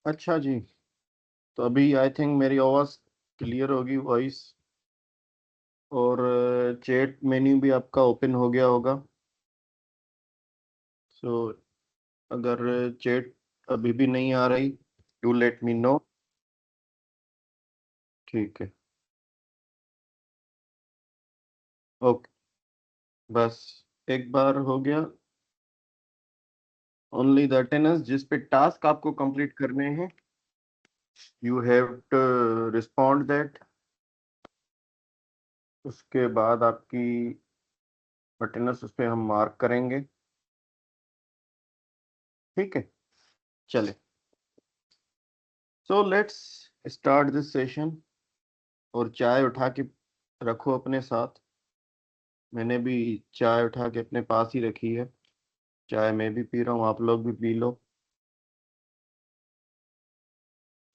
अच्छा जी। तो अभी आई थिंक मेरी आवाज़ क्लियर होगी, वॉइस। और चैट मेन्यू भी आपका ओपन हो गया होगा। सो अगर चैट अभी भी नहीं आ रही, डू लेट मी नो। ठीक है। ओके। बस एक बार हो गया। ओनली द अटेंडेंस जिस पे टास्क आपको कंप्लीट करने हैं, you have to respond that. उसके बाद आपकी अटेंडेंस उस पे हम मार्क करेंगे। ठीक है, चले। So let's start this session. और चाय उठा के रखो अपने साथ। मैंने भी चाय उठा के अपने पास ही रखी है। चाय मैं भी पी रहा हूँ, आप लोग भी पी लो।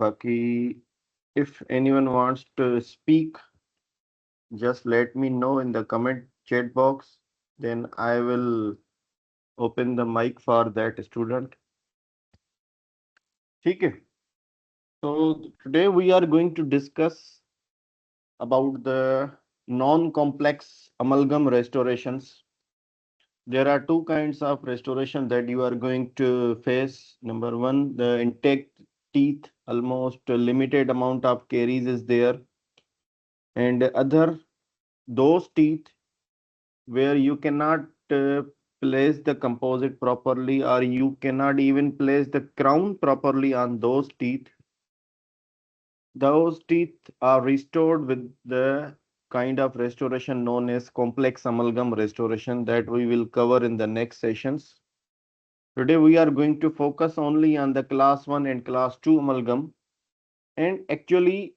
बाकी if anyone wants to speak, just let me know in the comment chat box, then I will open the mic for that student. ठीक है। So today we are going to discuss about the non-complex amalgam restorations. There are two kinds of restoration that you are going to face. Number one, the intact teeth, almost a limited amount of caries is there. And other, those teeth where you cannot place the composite properly, or you cannot even place the crown properly on those teeth. Those teeth are restored with the kind of restoration known as complex amalgam restoration that we will cover in the next sessions. Today we are going to focus only on the class 1 and class 2 amalgam. And actually,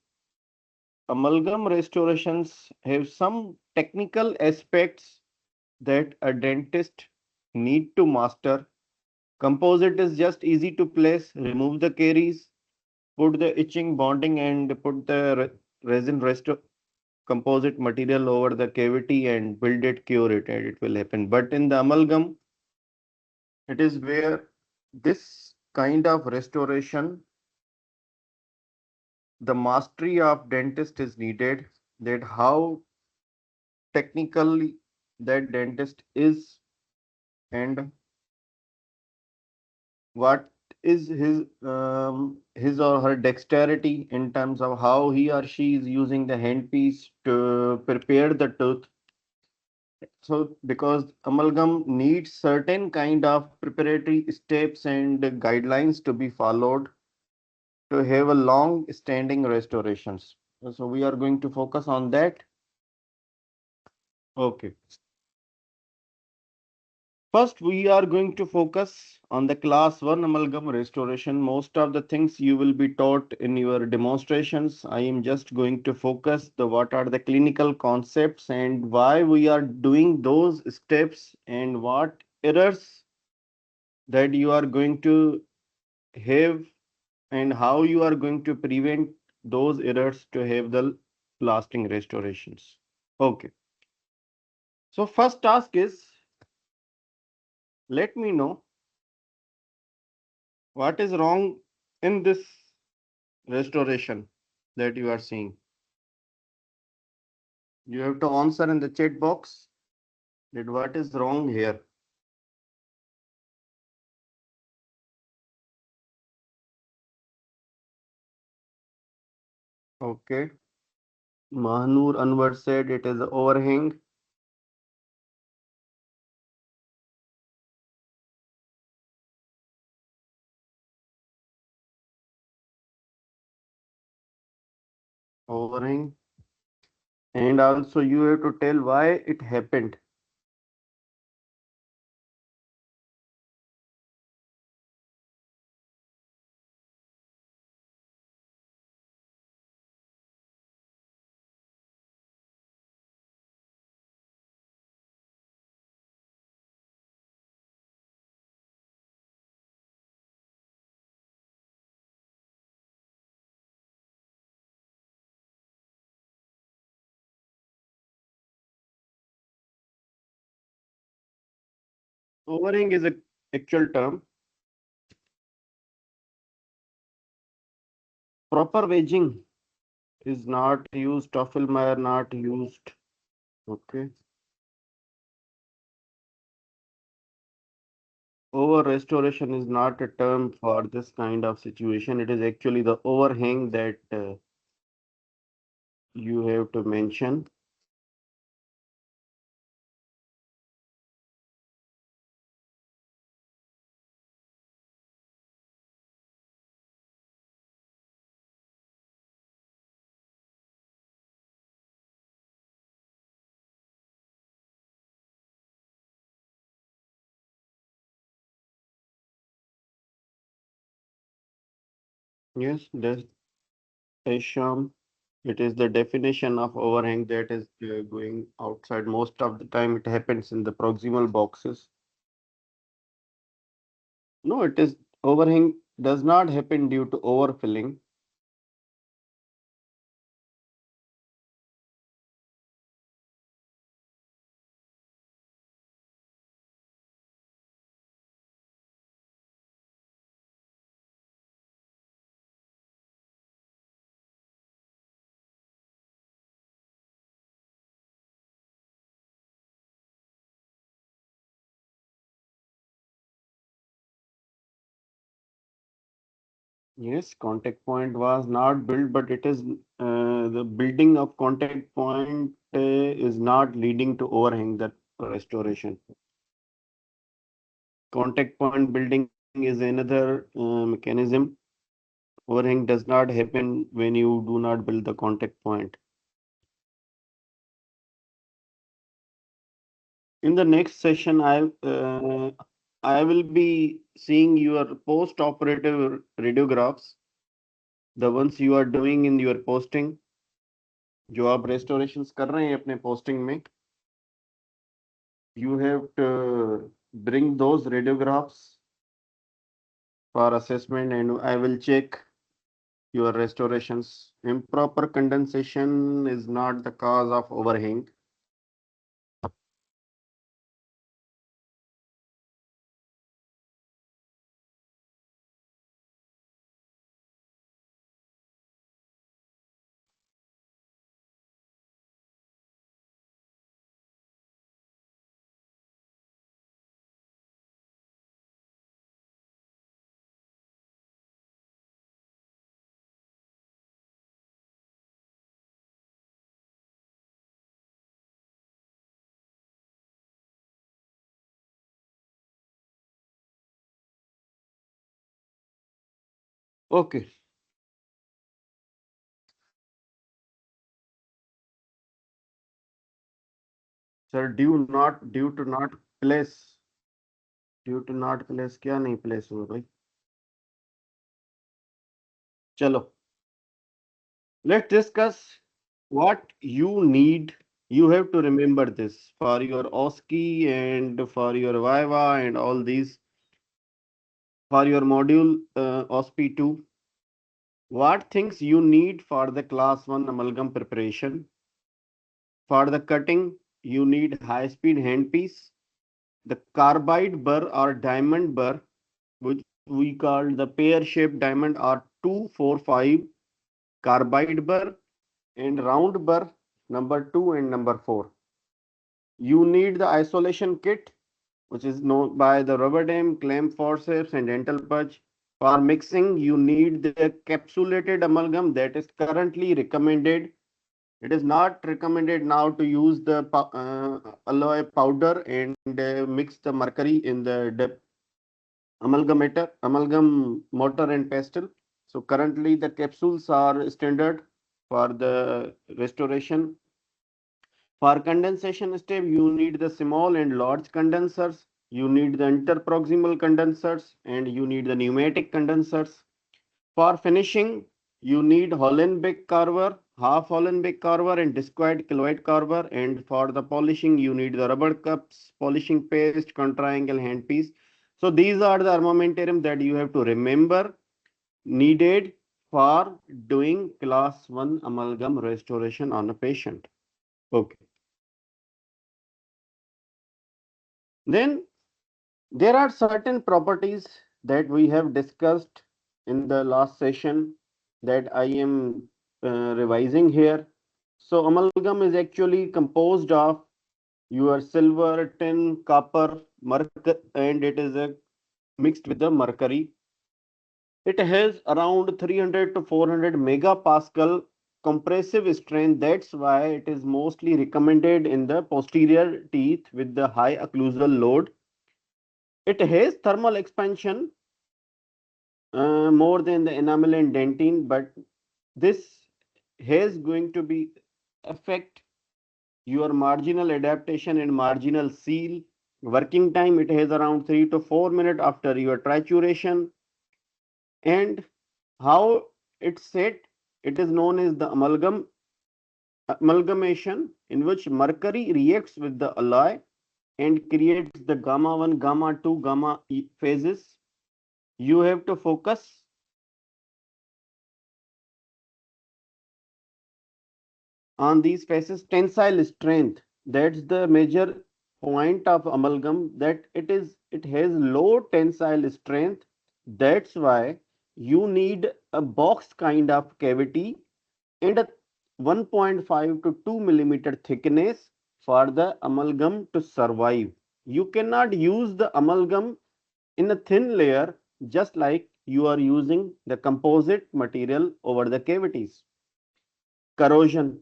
amalgam restorations have some technical aspects that a dentist need to master. Composite is just easy to place, remove the caries, put the etching bonding, and put the resin resto composite material over the cavity and build it, cure it, and it will happen. But in the amalgam, it is where this kind of restoration, the mastery of dentist is needed, that how technically that dentist is, and what is his or her dexterity in terms of how he or she is using the handpiece to prepare the tooth. So because amalgam needs certain kind of preparatory steps and guidelines to be followed to have a long standing restorations. So we are going to focus on that. Okay. First, we are going to focus on the class 1 amalgam restoration. Most of the things you will be taught in your demonstrations. I am just going to focus the what are the clinical concepts and why we are doing those steps and what errors that you are going to have and how you are going to prevent those errors to have the lasting restorations. Okay. So first task is, let me know what is wrong in this restoration that you are seeing. You have to answer in the chat box that what is wrong here. Okay. Mahnur Anwar said it is overhang. Overhang. And also you have to tell why it happened. Overhang is a actual term. Proper wedging is not used, Toffelmeier not used. Okay. Over restoration is not a term for this kind of situation. It is actually the overhang that you have to mention. Yes, that's Esham. It is the definition of overhang that is going outside. Most of the time, it happens in the proximal boxes. No, it is overhang does not happen due to overfilling. Yes, contact point was not built, but it is the building of contact point is not leading to overhang that restoration. Contact point building is another mechanism. Overhang does not happen when you do not build the contact point. In the next session, I will be seeing your post-operative radiographs, the ones you are doing in your posting, जो आप restorations कर रहे हैं अपने posting में. You have to bring those radiographs for assessment, and I will check your restorations. Improper condensation is not the cause of overhang. Okay. Sir, place due to not place क्या नहीं place हुआ भाई. चलो, let's discuss what you need. You have to remember this for your OSCE and for your Viva and all these for your module OSPE 2. What things you need for the class 1 amalgam preparation? For the cutting, you need high-speed handpiece, the carbide burr or diamond burr, which we call the pear-shaped diamond or 245 carbide burr and round burr number 2 and number 4. You need the isolation kit, which is known by the rubber dam, clamp forceps, and dental punch. For mixing, you need the capsulated amalgam that is currently recommended. It is not recommended now to use the alloy powder and mix the mercury in the amalgam mortar and pestle. So currently the capsules are standard for the restoration. For condensation step, you need the small and large condensers. You need the interproximal condensers and you need the pneumatic condensers. For finishing, you need Hollenbeck carver, half Hollenbeck carver and discoid kiloid carver. And for the polishing, you need the rubber cups, polishing paste, contriangle handpiece. So these are the armamentarium that you have to remember needed for doing class 1 amalgam restoration on a patient. Okay. Then there are certain properties that we have discussed in the last session. that I am revising here. So amalgam is actually composed of your silver, tin, copper, mercury, and it is mixed with the mercury. It has around 300 to 400 megapascal compressive strength. That's why it is mostly recommended in the posterior teeth with the high occlusal load. It has thermal expansion more than the enamel and dentine, but this has going to be affect your marginal adaptation and marginal seal. Working time, it has around 3 to 4 minutes after your trituration. And how it's set, it is known as the amalgamation, in which mercury reacts with the alloy and creates the gamma 1, gamma 2, gamma phases. You have to focus on these phases. Tensile strength, that's the major point of amalgam, that it has low tensile strength. That's why you need a box kind of cavity and a 1.5 to 2 millimeter thickness for the amalgam to survive. You cannot use the amalgam in a thin layer just like you are using the composite material over the cavities. Corrosion.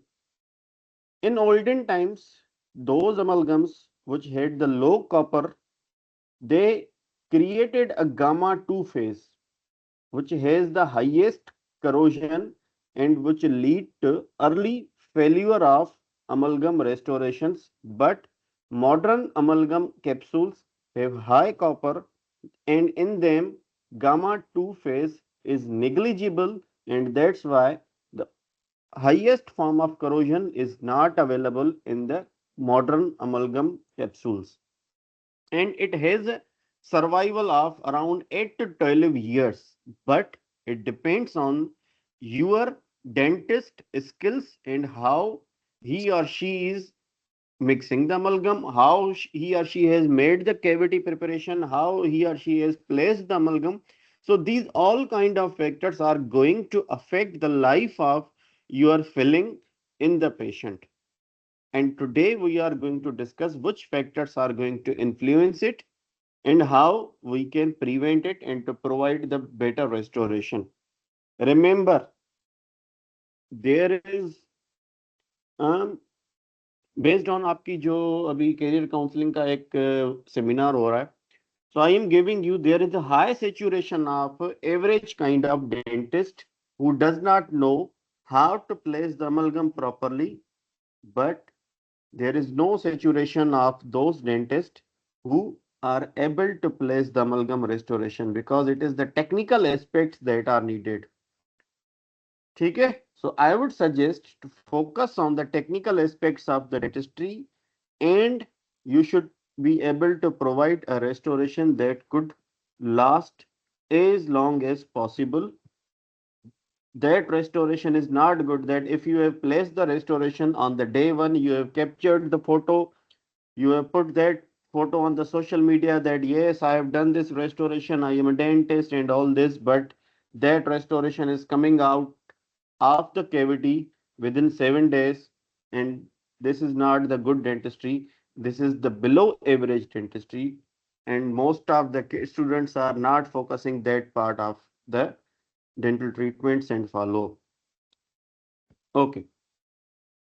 In olden times, those amalgams which had the low copper, they created a gamma 2 phase which has the highest corrosion and which lead to early failure of amalgam restorations. But modern amalgam capsules have high copper and in them gamma 2 phase is negligible, and that's why the highest form of corrosion is not available in the modern amalgam capsules, and it has a survival of around 8 to 12 years, but it depends on your dentist skills and how he or she is mixing the amalgam, how he or she has made the cavity preparation, how he or she has placed the amalgam. So these all kind of factors are going to affect the life of your filling in the patient. And today we are going to discuss which factors are going to influence it and how we can prevent it and to provide the better restoration. Remember, there is based on आपकी जो अभी career counseling का एक seminar हो रहा है, so I am giving you, there is a high saturation of average kind of dentist who does not know how to place the amalgam properly, but there is no saturation of those dentists who are able to place the amalgam restoration because it is the technical aspects that are needed. ठीक है? So I would suggest to focus on the technical aspects of the dentistry, and you should be able to provide a restoration that could last as long as possible. That restoration is not good, that if you have placed the restoration on the day one, you have captured the photo, you have put that photo on the social media that yes, I have done this restoration, I am a dentist and all this, but that restoration is coming out of the cavity within 7 days, and this is not the good dentistry, this is the below average dentistry, and most of the students are not focusing that part of the dental treatments and follow. Okay,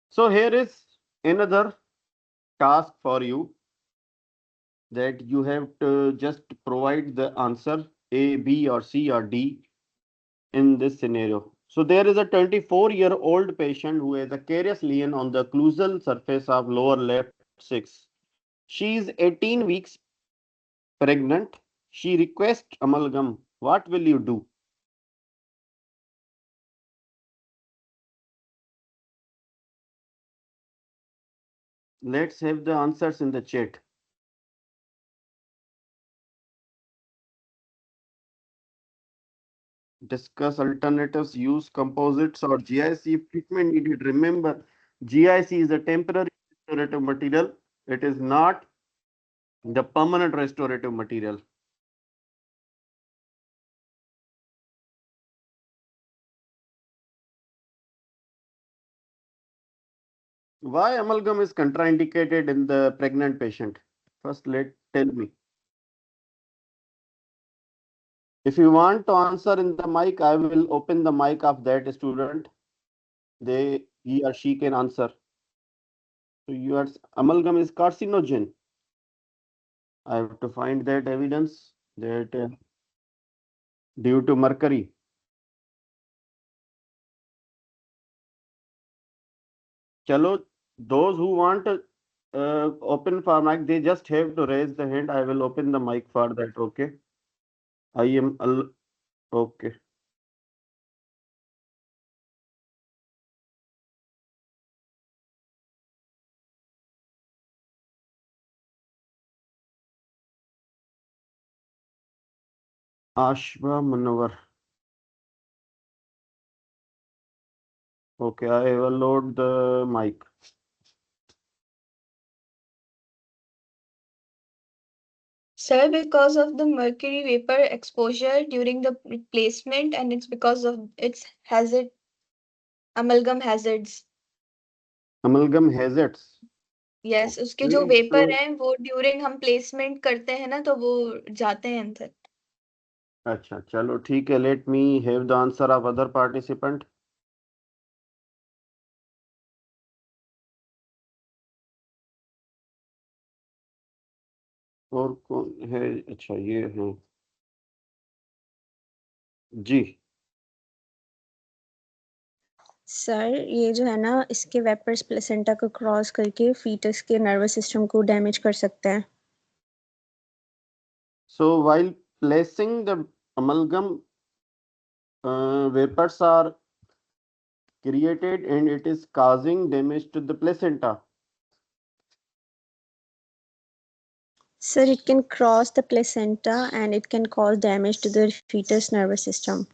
so here is another task for you, that you have to just provide the answer A, B, or C, or D in this scenario. So there is a 24-year-old patient who has a carious lesion on the occlusal surface of lower left 6. She is 18 weeks pregnant. She requests amalgam. What will you do? Let's have the answers in the chat. Discuss alternatives, use composites or GIC if treatment needed. Remember, GIC is a temporary restorative material. It is not the permanent restorative material. Why amalgam is contraindicated in the pregnant patient? First, tell me. If you want to answer in the mic, I will open the mic of that student. He or she can answer. So your amalgam is carcinogen. I have to find that evidence that due to mercury. Chalo, those who want open for mic, they just have to raise the hand. I will open the mic for that. Okay. I am okay. Ashba Munawar. Okay, I will load the mic. Sir, because of the mercury vapor exposure during the placement, and it's because of its hazard, amalgam hazards. Amalgam hazards. Yes, उसके जो Okay, vapour so हैं वो during हम placement करते हैं ना तो वो जाते हैं अंदर. अच्छा चलो ठीक है. Let me have the answer of other participant. और कौन है? अच्छा ये है जी. सर ये जो है ना इसके वेपर्स प्लेसेंटा को क्रॉस करके फीटस के नर्वस सिस्टम को डैमेज कर सकते हैं. So while placing the amalgam, vapors are created and it is causing damage to the placenta. Sir, it can cross the placenta and it can cause damage to the fetus nervous system.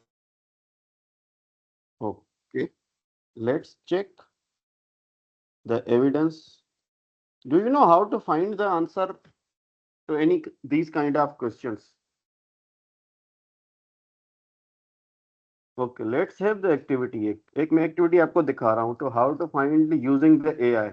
Okay, let's check the evidence. Do you know how to find the answer to any these kind of questions? Okay, let's have the activity. एक मैं activity आपको दिखा रहा हूँ. तो how to find using the AI.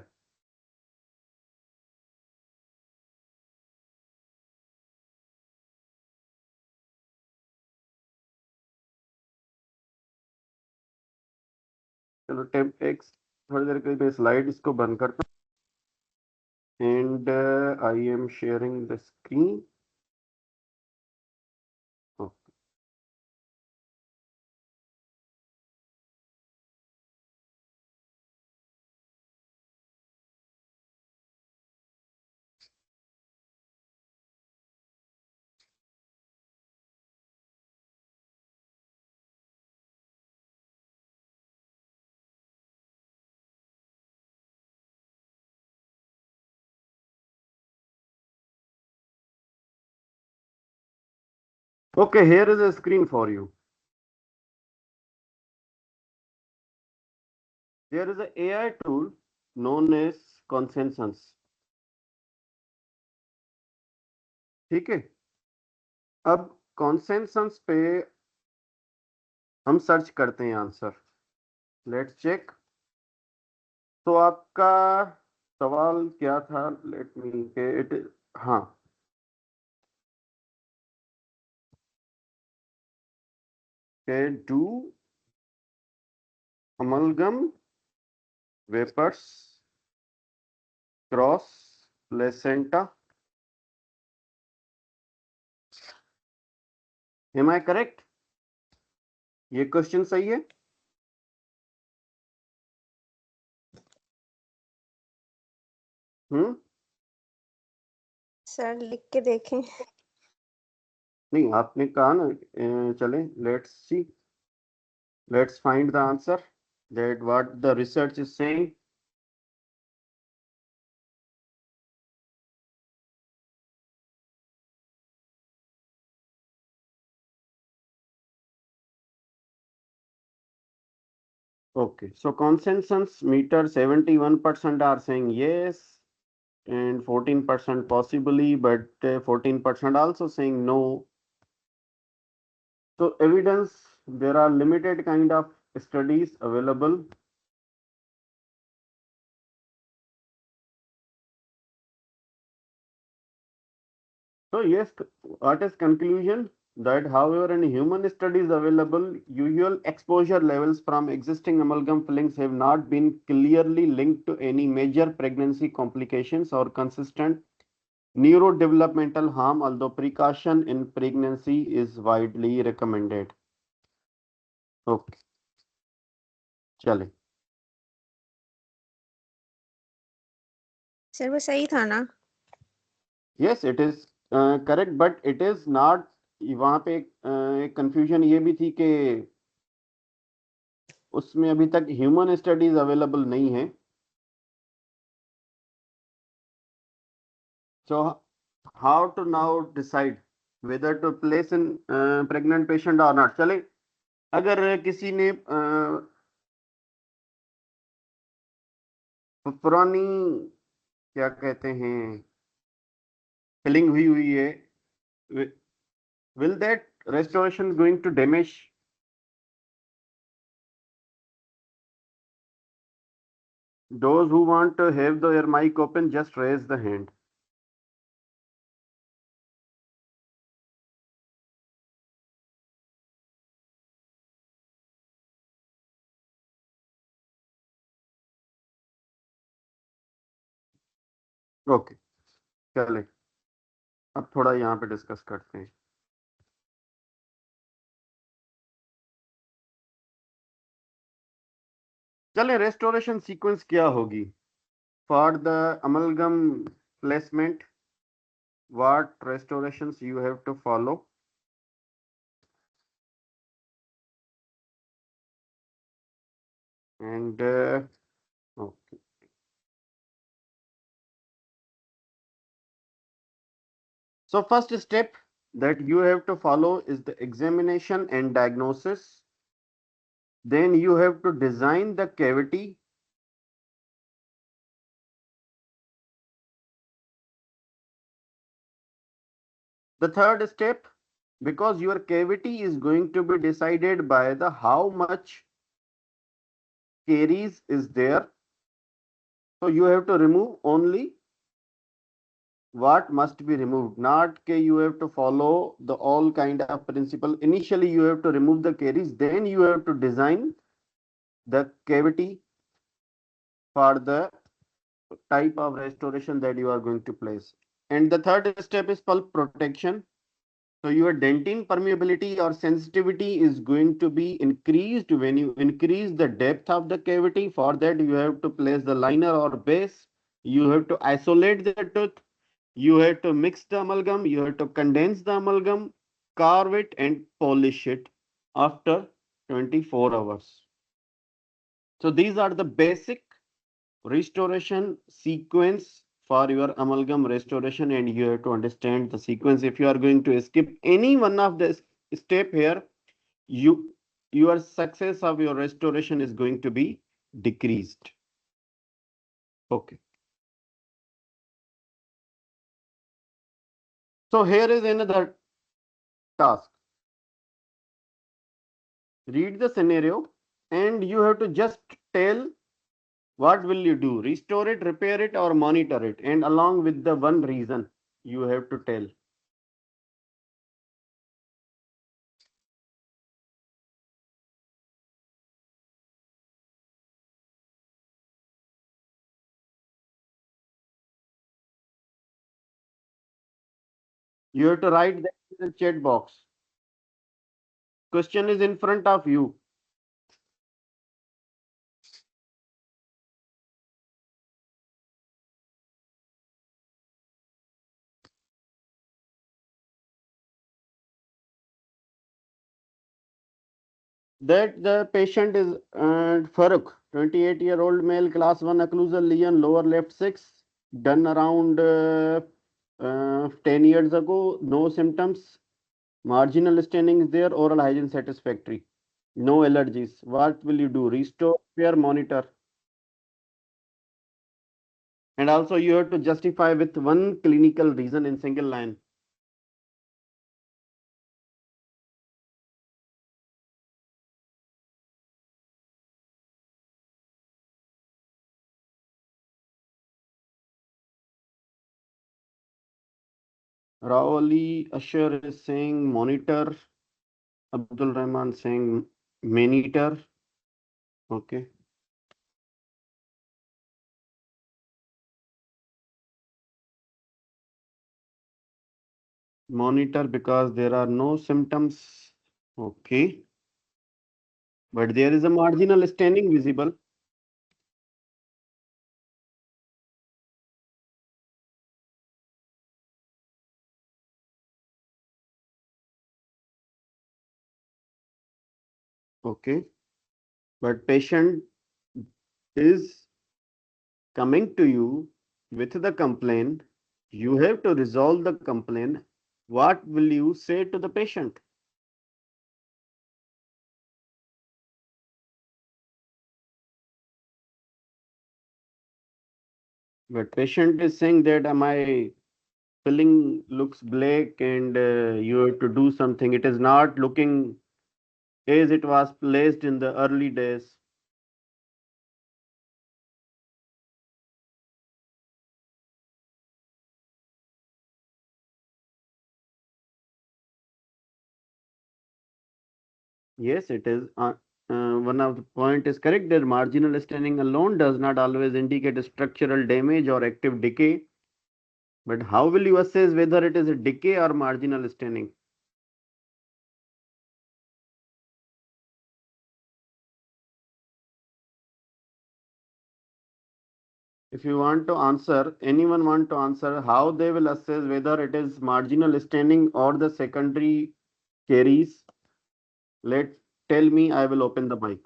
चलो tape x थोड़ी देर के लिए स्लाइड इसको बंद करता हूँ. And I am sharing the screen. Okay. Okay, here is a screen for you. There is a AI tool known as Consensus. ठीक है. अब Consensus पे हम सर्च करते हैं आंसर. Let's check. तो आपका सवाल क्या था? Let me it. हाँ, do amalgam vapors cross placenta? Am I correct? ये क्वेश्चन सही है? सर लिख के देखें. नहीं, आपने कहा ना. चले, let's see. Let's find the answer that what the research is saying. Okay, so consensus meter 71% are saying yes and 14% possibly, but 14% also saying no. So evidence, there are limited kind of studies available. So yes, what is conclusion? That however in human studies available, usual exposure levels from existing amalgam fillings have not been clearly linked to any major pregnancy complications or consistent neurodevelopmental harm, although precaution in pregnancy is widely recommended. Okay, चले. Sir वो सही था ना? Yes, it is correct, but it is not. वहाँ पे एक confusion ये भी थी कि उसमें अभी तक ह्यूमन स्टडीज अवेलेबल नहीं है. So how to now decide whether to place in pregnant patient or not? चले, अगर किसी ने पुरानी क्या कहते हैं फिलिंग हुई है, will that restoration going to damage? Those who want to have their mic open, just raise the hand. Okay, चले अब थोड़ा यहाँ पे डिस्कस करते हैं. चले, रेस्टोरेशन सीक्वेंस क्या होगी for the amalgam placement? What restorations you have to follow? And okay. So first step that you have to follow is the examination and diagnosis. Then you have to design the cavity. The third step, because your cavity is going to be decided by the how much caries is there. So you have to remove only what must be removed, not that you have to follow the all kind of principle. Initially you have to remove the caries, then you have to design the cavity for the type of restoration that you are going to place. And the third step is pulp protection. So your dentin permeability or sensitivity is going to be increased when you increase the depth of the cavity. For that you have to place the liner or base. You have to isolate the tooth. You have to mix the amalgam. You have to condense the amalgam, carve it and polish it after 24 hours. So these are the basic restoration sequence for your amalgam restoration, and you have to understand the sequence. If you are going to skip any one of the step here, your success of your restoration is going to be decreased. Okay. So here is another task. Read the scenario and you have to just tell what will you do, restore it, repair it or monitor it, and along with the one reason you have to tell. You have to write that in the chat box. Question is in front of you. That the patient is Farooq, 28-year-old male, class 1 occlusal lesion, lower left 6, done around 10 years ago, no symptoms, marginal staining is there, oral hygiene satisfactory, no allergies. What will you do? Restore, repair, monitor. And also you have to justify with one clinical reason in single line. Rawali Asher is saying monitor. Abdul Rahman saying monitor. Okay. Monitor because there are no symptoms. Okay. But there is a marginal staining visible. Okay. But patient is coming to you with the complaint. You have to resolve the complaint. What will you say to the patient? But patient is saying that my filling looks black and you have to do something. It is not looking as it was placed in the early days. Yes, it is. One of the point is correct that marginal staining alone does not always indicate structural damage or active decay. But how will you assess whether it is a decay or marginal staining? If you want to answer, anyone want to answer how they will assess whether it is marginal staining or the secondary caries? Let tell me, I will open the mic.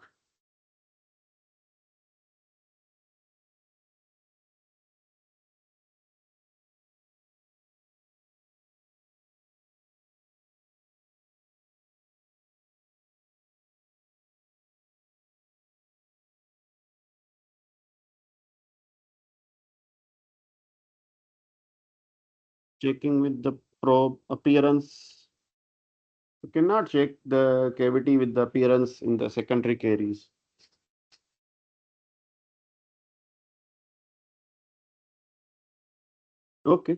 Checking with the probe appearance. You cannot check the cavity with the appearance in the secondary caries. Okay.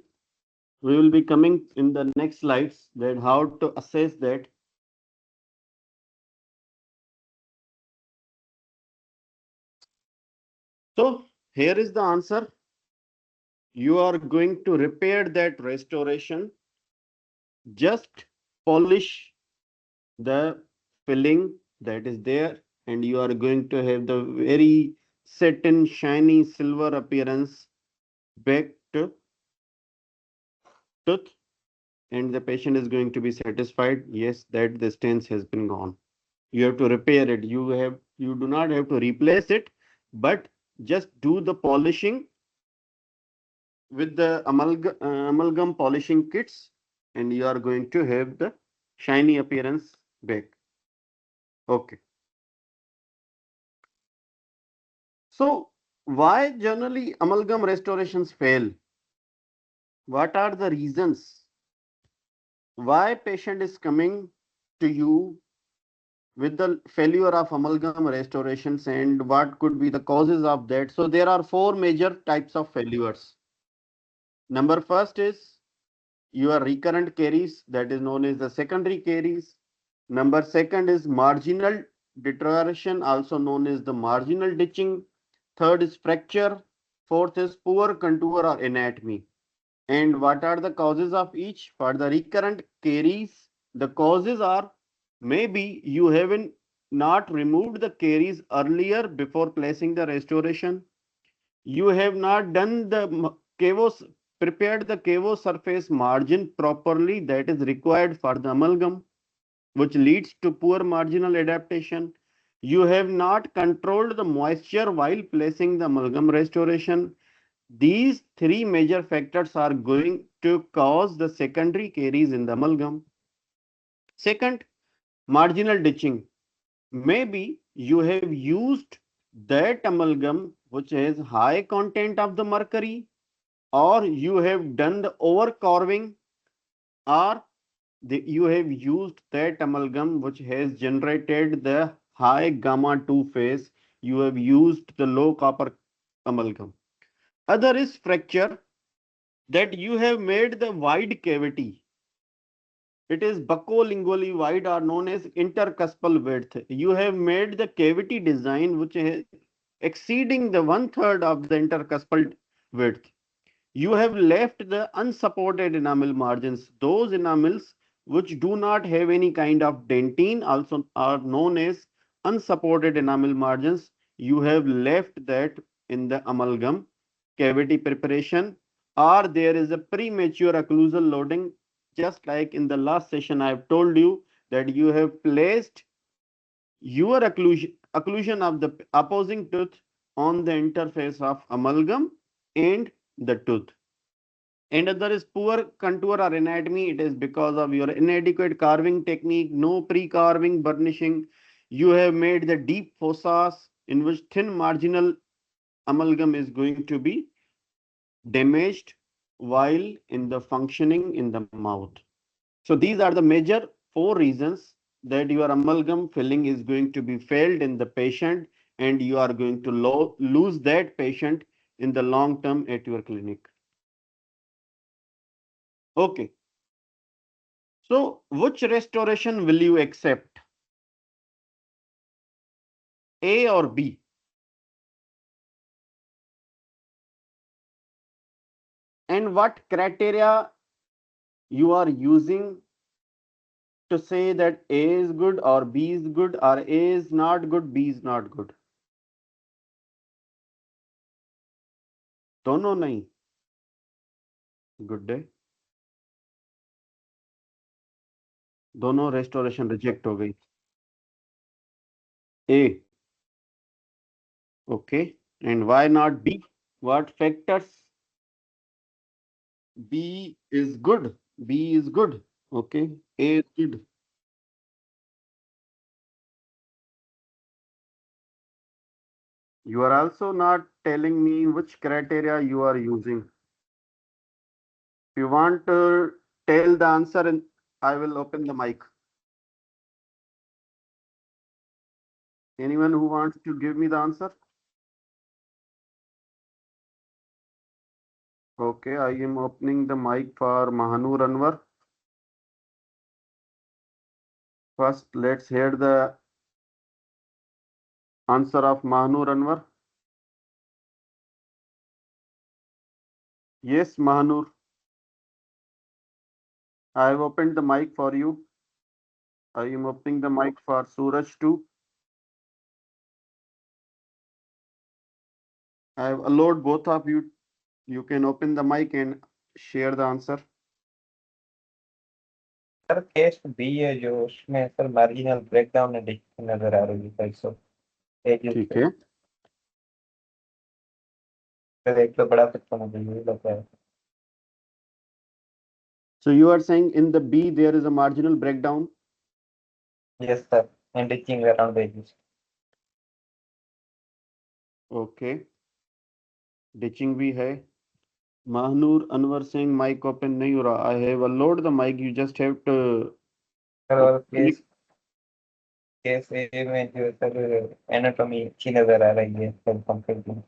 We will be coming in the next slides that how to assess that. So here is the answer. You are going to repair that restoration. Just polish the filling that is there and you are going to have the very satin shiny silver appearance back to tooth and the patient is going to be satisfied. Yes, that the stains has been gone. You have to repair it. You do not have to replace it, but just do the polishing with the amalgam polishing kits and you are going to have the shiny appearance back. Okay. So why generally amalgam restorations fail? What are the reasons? Why patient is coming to you with the failure of amalgam restorations and what could be the causes of that? So there are four major types of failures. Number first is your recurrent caries that is known as the secondary caries. Number second is marginal deterioration also known as the marginal ditching. Third is fracture. Fourth is poor contour or anatomy. And what are the causes of each? For the recurrent caries, the causes are maybe you haven't not removed the caries earlier before placing the restoration. You have not done the cavos, prepared the cavo surface margin properly that is required for the amalgam, which leads to poor marginal adaptation. You have not controlled the moisture while placing the amalgam restoration. These three major factors are going to cause the secondary caries in the amalgam. Second, marginal ditching. Maybe you have used that amalgam which has high content of the mercury, or you have done the over carving, or you have used that amalgam which has generated the high gamma 2 phase. You have used the low copper amalgam. Other is fracture. that you have made the wide cavity. It is buccolingually wide or known as intercuspal width. You have made the cavity design which is exceeding the 1/3 of the intercuspal width. You have left the unsupported enamel margins. Those enamels which do not have any kind of dentine also are known as unsupported enamel margins. You have left that in the amalgam cavity preparation, or there is a premature occlusal loading, just like in the last session I have told you that you have placed your occlusion of the opposing tooth on the interface of amalgam and the tooth. And there is poor contour or anatomy. It is because of your inadequate carving technique, no pre-carving burnishing. You have made the deep fossas in which thin marginal amalgam is going to be damaged while in the functioning in the mouth. So these are the major 4 reasons that your amalgam filling is going to be failed in the patient, and you are going to lose that patient in the long term at your clinic. Okay. So which restoration will you accept? A or B? And what criteria you are using to say that A is good or B is good, or A is not good, B is not good? दोनों नहीं. Good day. दोनों restoration reject हो गई. A. Okay. And why not B? What factors? B is good. B is good. Okay. A is good. You are also not telling me which criteria you are using. If you want to tell the answer, and I will open the mic. Anyone who wants to give me the answer? Okay, I am opening the mic for Mahanur Anwar. First, let's hear the answer of Mahanur Anwar. Yes, Mahanur. I have opened the mic for you. I am opening the mic for Suraj too. I have allowed both of you. You can open the mic and share the answer. Sir case B है जो उसमें sir marginal breakdown नजर आ रही है sir ठीक है. एक तो बड़ा कुछ होना चाहिए लगता है. So you are saying in the B there is a marginal breakdown? Yes sir, and ditching around the edges. Okay. Ditching भी है. Mahanur Anwar saying mic open नहीं हो रहा. I have allowed the mic. You just have to. Sir और case ए में जो sir anatomy अच्छी नजर आ रही है सर कंपेयर.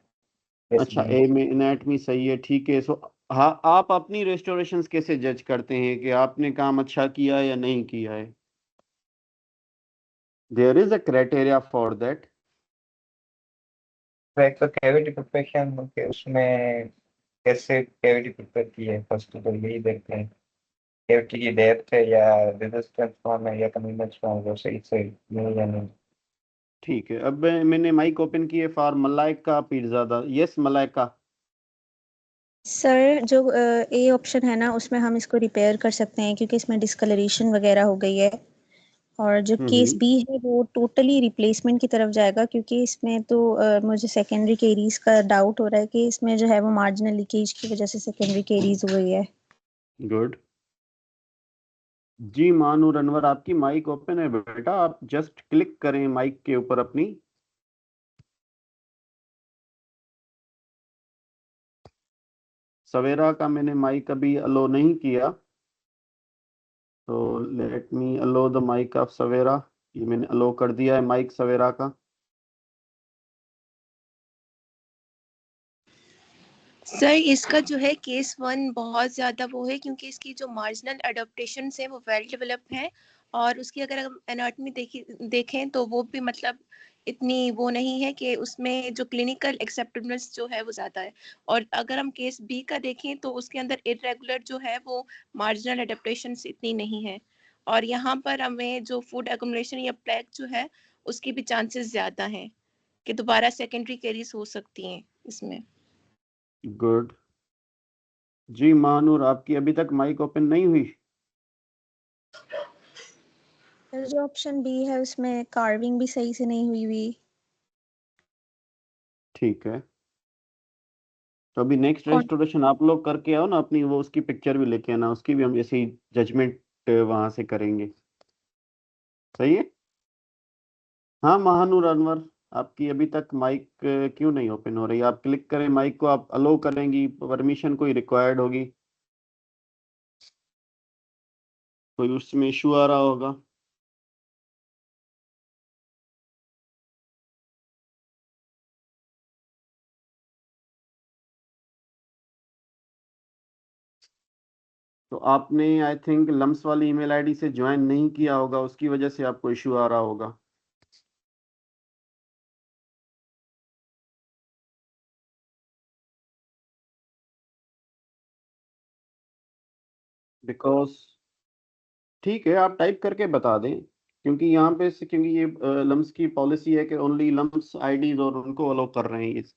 अच्छा, ए में एनाटॉमी सही है. ठीक है. सो हाँ, आप अपनी रेस्टोरेशंस कैसे जज करते हैं कि आपने काम अच्छा किया है या नहीं किया है? There is a criteria for that. एक तो कैविटी प्रिपरेशन के उसमें कैसे कैविटी प्रिपेयर की है फर्स्ट तो यही देखते हैं. कैविटी की डेप्थ है या रेजिस्टेंस फॉर्म है या कन्वीनियंस फॉर्म है सही से नहीं या नहीं. ठीक है. अब मैंने माइक ओपन किए for Malaika Pirzada. Yes Malaika. Sir जो ए ऑप्शन है ना उसमें हम इसको रिपेयर कर सकते हैं क्योंकि इसमें डिस्कलरेशन वगैरह हो गई है, और जो केस बी है वो टोटली रिप्लेसमेंट की तरफ जाएगा क्योंकि इसमें तो मुझे सेकेंडरी केरीज का डाउट हो रहा है कि इसमें जो है वो मार्जिनल लीकेज की वजह से सेकेंडरी केरीज हो गई है. गुड जी. मानूर अनवर आपकी माइक ओपन है बेटा. आप जस्ट क्लिक करें माइक के ऊपर अपनी. सवेरा का मैंने माइक अभी अलो नहीं किया, तो let me allow the mic of Sawera. ये मैंने अलो कर दिया है माइक सवेरा का. सर इसका जो है केस 1 बहुत ज़्यादा वो है क्योंकि इसकी जो मार्जिनल अडॉप्टेशन है वो वेल डेवलप है और उसकी अगर हम एनाटॉमी देखें तो वो भी मतलब इतनी वो नहीं है कि उसमें जो क्लिनिकल एक्सेप्टेबलनेस जो है वो ज़्यादा है। और अगर हम केस बी का देखें तो उसके अंदर इरेगुलर जो है वो मार्जिनल अडॉप्टेशन इतनी नहीं है और यहाँ पर हमें जो फूड एकुमुलेशन या प्लेग जो है उसकी भी चांसेस ज़्यादा हैं कि दोबारा सेकेंडरी कैरीज हो सकती हैं इसमें। गुड जी। महानूर, आपकी अभी तक माइक ओपन नहीं हुई? सर जो ऑप्शन बी है उसमें कार्विंग भी सही से नहीं हुई हुई। ठीक है, तो अभी नेक्स्ट कौन- रेस्टोरेशन आप लोग करके आओ ना अपनी, वो उसकी पिक्चर भी लेके आना, उसकी भी हम ऐसे ही जजमेंट वहां से करेंगे। सही है। हाँ महानूर अनवर, आपकी अभी तक माइक क्यों नहीं ओपन हो रही? आप क्लिक करें माइक को, आप अलो करेंगी, परमिशन कोई रिक्वायर्ड होगी, कोई उसमें इशू आ रहा होगा। तो आपने आई थिंक लम्स वाली ईमेल आईडी से ज्वाइन नहीं किया होगा, उसकी वजह से आपको इशू आ रहा होगा। बिकॉज ठीक है, आप टाइप करके बता दें, क्योंकि यहाँ पे क्योंकि ये लम्स की पॉलिसी है कि ओनली लम्स आईडीज और उनको अलाउ कर रहे हैं इस।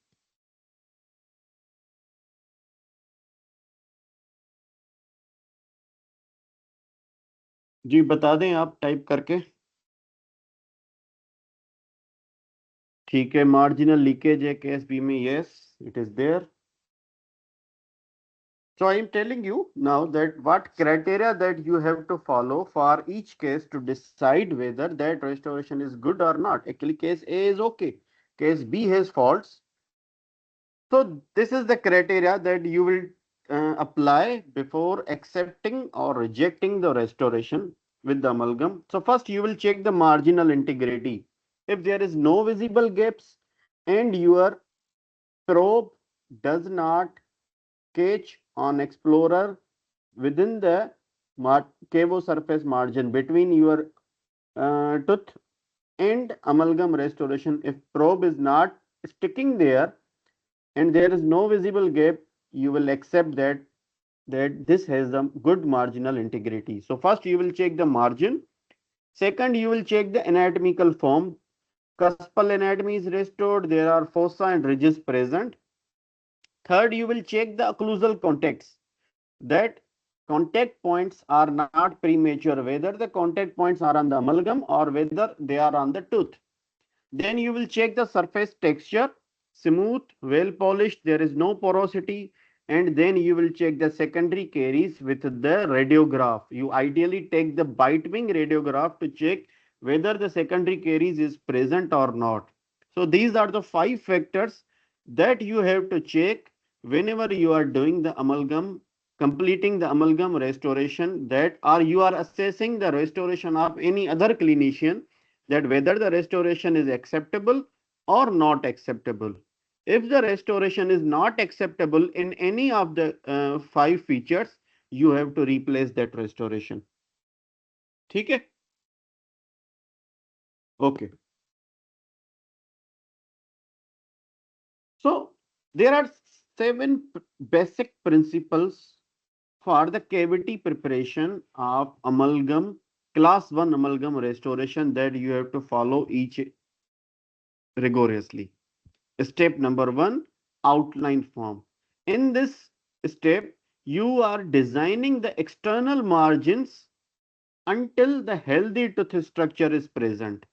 जी बता दें आप टाइप करके। ठीक है, मार्जिनल लीकेज है केस बी में, yes it is there. So I am telling you now that what criteria that you have to follow for each case to decide whether that restoration is good or not. Actually, case A is okay, case B has faults. So this is the criteria that you will apply before accepting or rejecting the restoration with the amalgam. So first you will check the marginal integrity. If there is no visible gaps and your probe does not catch on explorer within the cavo surface margin between your tooth and amalgam restoration, if probe is not sticking there and there is no visible gap, you will accept that this has a good marginal integrity. So first you will check the margin. Second, you will check the anatomical form. Cuspal anatomy is restored, there are fossa and ridges present. Third, you will check the occlusal contacts, that contact points are not premature, whether the contact points are on the amalgam or whether they are on the tooth. Then you will check the surface texture, smooth, well polished, there is no porosity, and then you will check the secondary caries with the radiograph. You ideally take the bite wing radiograph to check whether the secondary caries is present or not. So these are the 5 factors that you have to check whenever you are doing the amalgam, completing the amalgam restoration, that or you are assessing the restoration of any other clinician, that whether the restoration is acceptable or not acceptable. If the restoration is not acceptable in any of the 5 features, you have to replace that restoration. ठीक है? Okay. So there are 7 basic principles for the cavity preparation of amalgam, class 1 amalgam restoration, that you have to follow each rigorously. Step number 1, outline form. In this step, you are designing the external margins until the healthy tooth structure is present.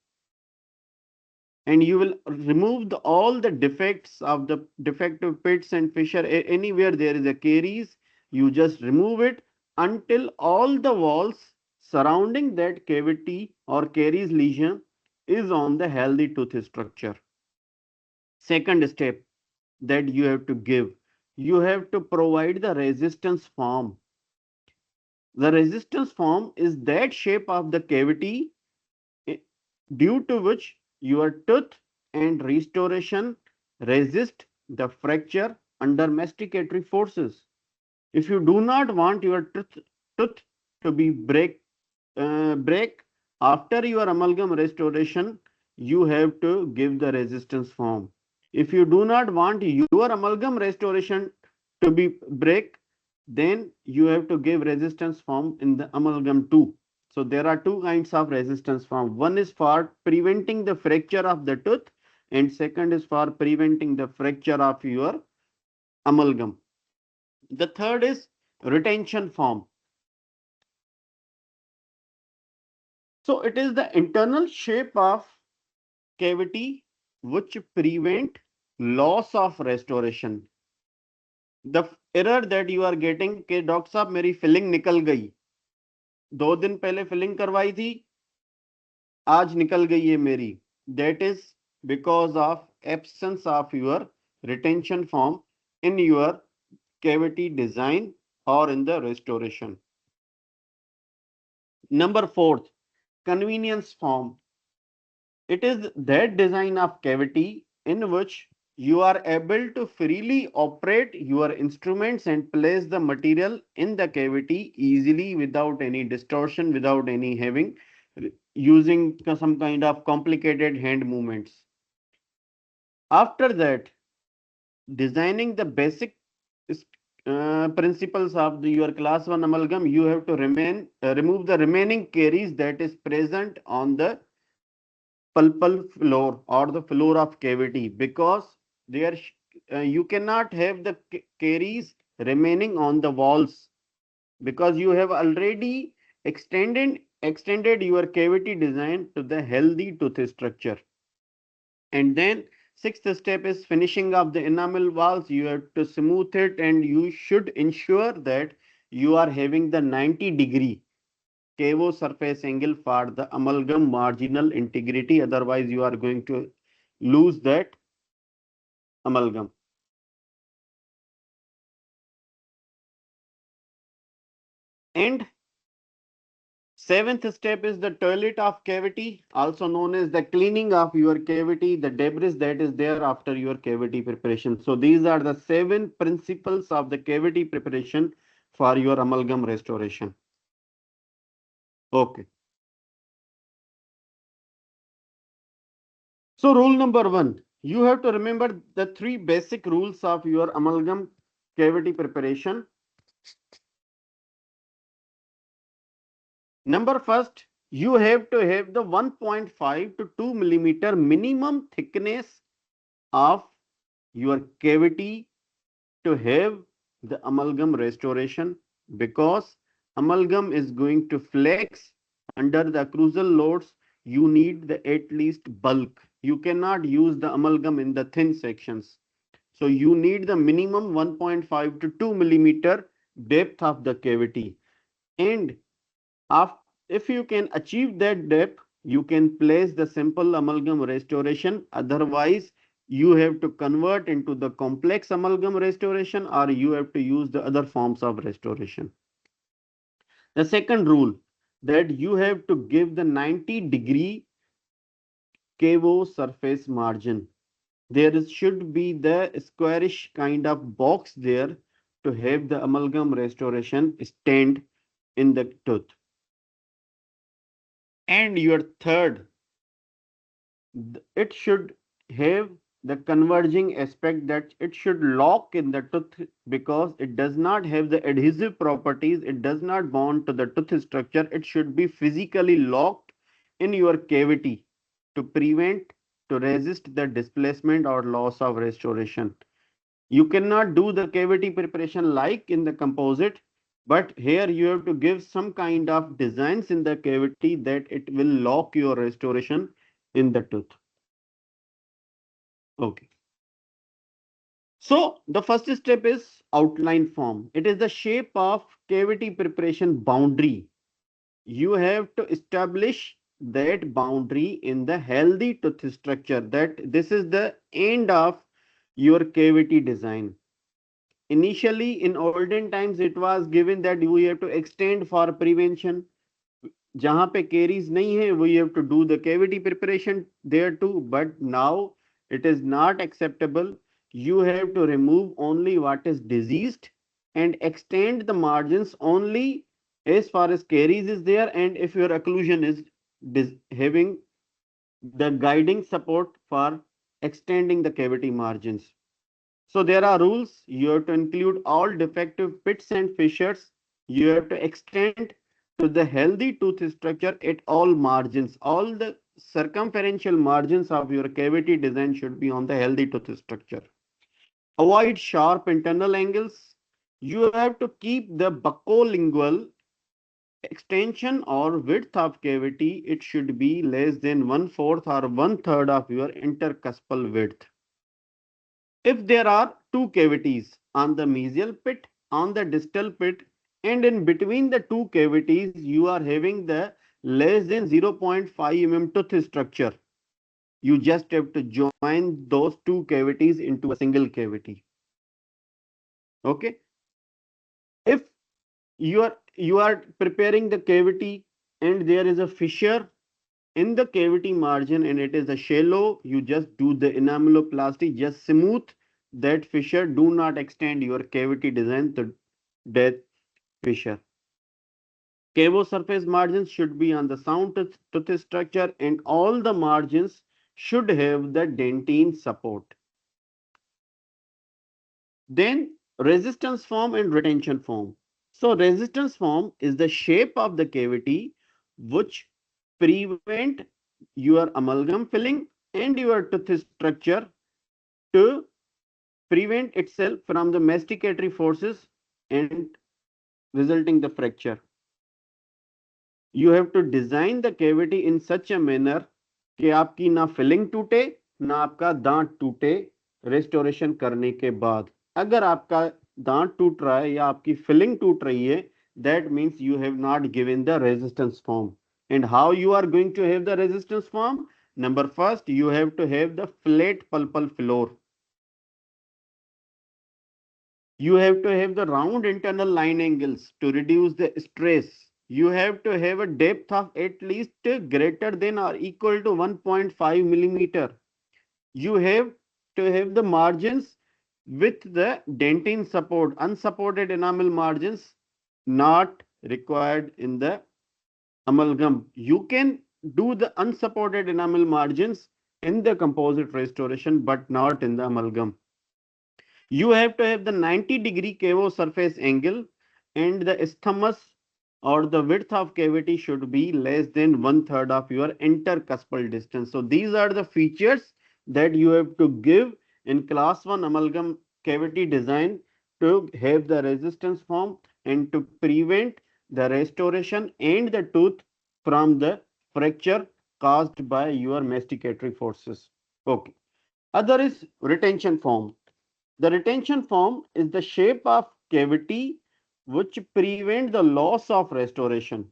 And you will remove all the defects of the defective pits and fissure. Anywhere there is a caries, you just remove it until all the walls surrounding that cavity or caries lesion is on the healthy tooth structure. Second step that you have to give, you have to provide the resistance form. The resistance form is that shape of the cavity due to which your tooth and restoration resist the fracture under masticatory forces. If you do not want your tooth to be break after your amalgam restoration, you have to give the resistance form. If you do not want your amalgam restoration to be break, then you have to give resistance form in the amalgam too. So there are two kinds of resistance form. One is for preventing the fracture of the tooth, and second is for preventing the fracture of your amalgam. The third is retention form. So it is the internal shape of cavity which prevent loss of restoration. The error that you are getting कि doctor साहब मेरी filling निकल गई, 2 दिन पहले filling करवाई थी, आज निकल गई है मेरी, that is because of absence of your retention form in your cavity design or in the restoration. Number 4, convenience form. It is that design of cavity in which you are able to freely operate your instruments and place the material in the cavity easily without any distortion, without any having using some kind of complicated hand movements. After that, designing the basic principles of your class 1 amalgam, you have to remove the remaining caries that is present on the pulpal floor or the floor of cavity, because there you cannot have the caries remaining on the walls, because you have already extended your cavity design to the healthy tooth structure. And then sixth step is finishing of the enamel walls. You have to smooth it, and you should ensure that you are having the 90-degree cavo surface angle for the amalgam marginal integrity. Otherwise, you are going to lose that amalgam. And seventh step is the toilet of cavity, also known as the cleaning of your cavity, the debris that is there after your cavity preparation. So these are the 7 principles of the cavity preparation for your amalgam restoration. Okay. So rule number 1, you have to remember the 3 basic rules of your amalgam cavity preparation. Number first, you have to have the 1.5 to 2 millimeter minimum thickness of your cavity to have the amalgam restoration, because amalgam is going to flex under the occlusal loads. You need the at least bulk. You cannot use the amalgam in the thin sections. So you need the minimum 1.5 to 2 millimeter depth of the cavity. And if you can achieve that depth, you can place the simple amalgam restoration. Otherwise, you have to convert into the complex amalgam restoration, or you have to use the other forms of restoration. The second rule, that you have to give the 90-degree cavo surface margin. There should be the squarish kind of box there to have the amalgam restoration stand in the tooth. And your third, it should have the converging aspect, that it should lock in the tooth, because it does not have the adhesive properties. It does not bond to the tooth structure. It should be physically locked in your cavity to resist the displacement or loss of restoration. You cannot do the cavity preparation like in the composite, but here you have to give some kind of designs in the cavity that it will lock your restoration in the tooth. Okay. So the first step is outline form. It is the shape of cavity preparation boundary. You have to establish that boundary in the healthy tooth structure, that this is the end of your cavity design. Initially, in olden times, it was given that we have to extend for prevention. जहाँ पे caries नहीं है, we have to do the cavity preparation there too. But now it is not acceptable. you have to remove only what is diseased and extend the margins only as far as caries is there, and if your occlusion is having the guiding support for extending the cavity margins. So there are rules. You have to include all defective pits and fissures. You have to extend to the healthy tooth structure at all margins. All the circumferential margins of your cavity design should be on the healthy tooth structure. Avoid sharp internal angles. You have to keep the buccolingual extension or width of cavity. It should be less than 1/4 or 1/3 of your intercuspal width. If there are two cavities on the mesial pit, on the distal pit, and in between the two cavities, you are having the less than 0.5 mm tooth structure, you just have to join those two cavities into a single cavity. Okay. If you are preparing the cavity and there is a fissure in the cavity margin and it is a shallow, you just do the enameloplasty, just smooth that fissure. Do not extend your cavity design to that fissure. Cavo surface margins should be on the sound tooth structure, and all the margins should have the dentine support. Then resistance form and retention form. So resistance form is the shape of the cavity which prevent your amalgam filling and your tooth structure to prevent itself from the masticatory forces and resulting the fracture. You have to design the cavity in such a manner कि आपकी ना filling टूटे ना आपका दांत टूटे restoration करने के बाद. अगर आपका दांत टूट रहा है या आपकी फिलिंग टूट रही है, that means you have not given the resistance form. And how you are going to have the resistance form? Number first, you have to have the flat pulpal floor. You have to have the round internal line angles to reduce the stress. You have to have a depth of at least greater than or equal to 1.5 millimeter. You have to have the margins with the dentine support. Unsupported enamel margins not required in the amalgam. You can do the unsupported enamel margins in the composite restoration, but not in the amalgam. You have to have the 90-degree cavo surface angle, and the isthmus or the width of cavity should be less than 1/3 of your intercuspal distance. So these are the features that you have to give in class 1 amalgam cavity design to have the resistance form and to prevent the restoration and the tooth from the fracture caused by your masticatory forces. Okay. Other is retention form. The retention form is the shape of cavity which prevent the loss of restoration.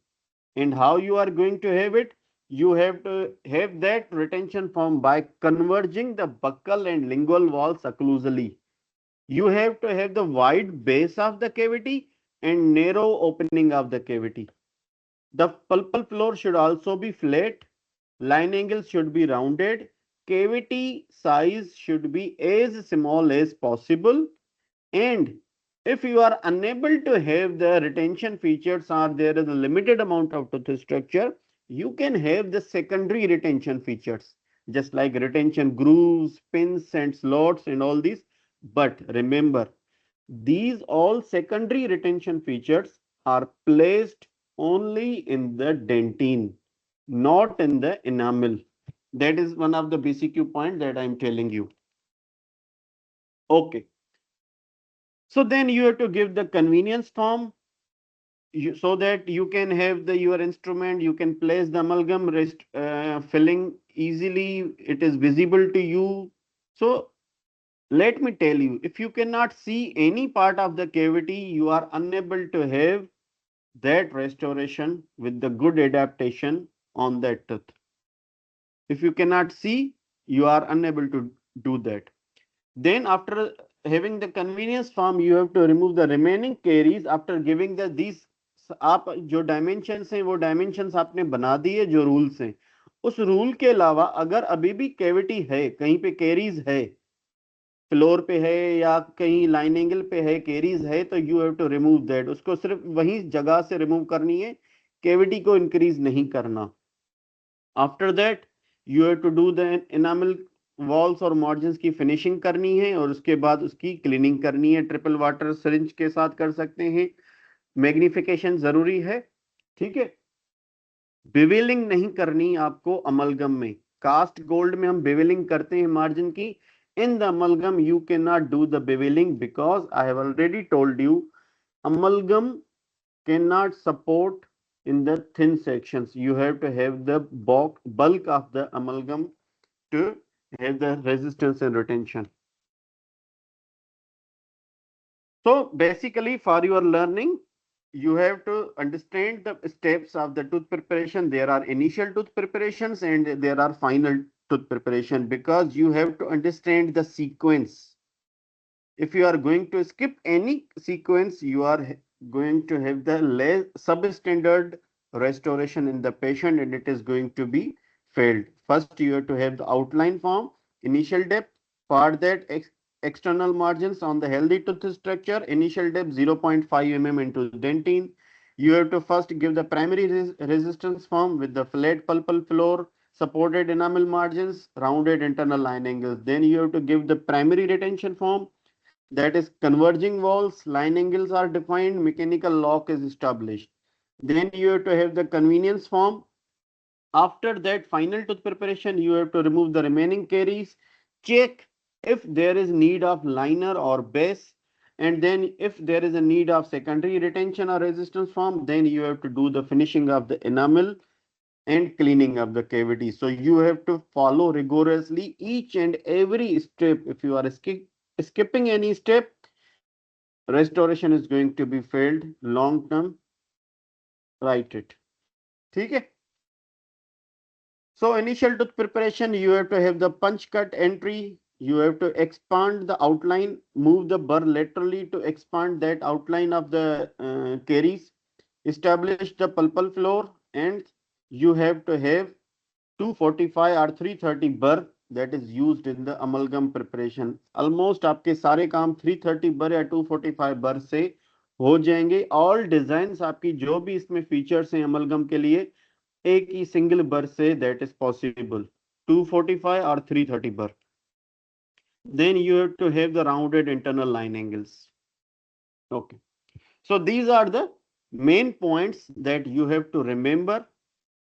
And how you are going to have it? You have to have that retention form by converging the buccal and lingual walls occlusally. You have to have the wide base of the cavity and narrow opening of the cavity. The pulpal floor should also be flat. Line angles should be rounded. Cavity size should be as small as possible. And if you are unable to have the retention features or there is a limited amount of tooth structure, you can have the secondary retention features, just like retention grooves, pins and slots and all these. But remember, these all secondary retention features are placed only in the dentine, not in the enamel. That is one of the BCQ point that I am telling you. Okay. So then you have to give the convenience form so that you can have your instrument, you can place the amalgam filling easily, it is visible to you. So let me tell you, if you cannot see any part of the cavity, you are unable to have that restoration with the good adaptation on that tooth. If you cannot see, you are unable to do that. Then after having the convenience form, you have to remove the remaining caries after giving these. आप जो dimensions हैं वो dimensions आपने बना दिए जो rules हैं. उस रूल के अलावा अगर अभी भी कैविटी है, कहीं पे कैरीज है, फ्लोर पे है या कहीं लाइन एंगल पे है, केरीज है, तो you have to remove that. उसको सिर्फ वही जगह से रिमूव करनी है, कैविटी को इंक्रीज नहीं करना। After that you have to do the enamel walls और मार्जिन्स की फिनिशिंग करनी है, और उसके बाद उसकी क्लीनिंग करनी है। ट्रिपल वाटर सिरिंज के साथ कर सकते हैं, मैग्निफिकेशन जरूरी है, ठीक है। बिवेलिंग नहीं करनी आपको अमलगम में। कास्ट गोल्ड में हम बिवेलिंग करते हैं मार्जिन की। In the amalgam you can not do the bevelling because I have already told you amalgam cannot support in the thin sections. You have to have the bulk of the amalgam to have the resistance and retention. So basically for your learning, you have to understand the steps of the tooth preparation. There are initial tooth preparations and there are final tooth preparation, because you have to understand the sequence. If you are going to skip any sequence, you are going to have the substandard restoration in the patient, and it is going to be failed. First, you have to have the outline form, initial depth. For that, external margins on the healthy tooth structure, initial depth 0.5 mm into dentine. You have to first give the primary resistance form with the flat pulpal floor, supported enamel margins, rounded internal line angles. Then you have to give the primary retention form, that is converging walls, line angles are defined, mechanical lock is established. Then you have to have the convenience form. After that final tooth preparation, you have to remove the remaining caries, check if there is need of liner or base, and then if there is a need of secondary retention or resistance form, then you have to do the finishing of the enamel and cleaning of the cavity. So you have to follow rigorously each and every step. If you are skipping any step, restoration is going to be failed long term. Write it. Okay. So initial tooth preparation, you have to have the punch cut entry. You have to expand the outline, move the burr laterally to expand that outline of the caries, establish the pulpal floor, and you have to have 245 or 330 burr that is used in the amalgam preparation. Almost आपके सारे काम 330 burr या 245 burr से हो जाएंगे. All designs आपकी जो भी इसमें features हैं amalgam के लिए, एक ही single burr से that is possible. 245 or 330 burr. Then you have to have the rounded internal line angles. Okay. So these are the main points that you have to remember.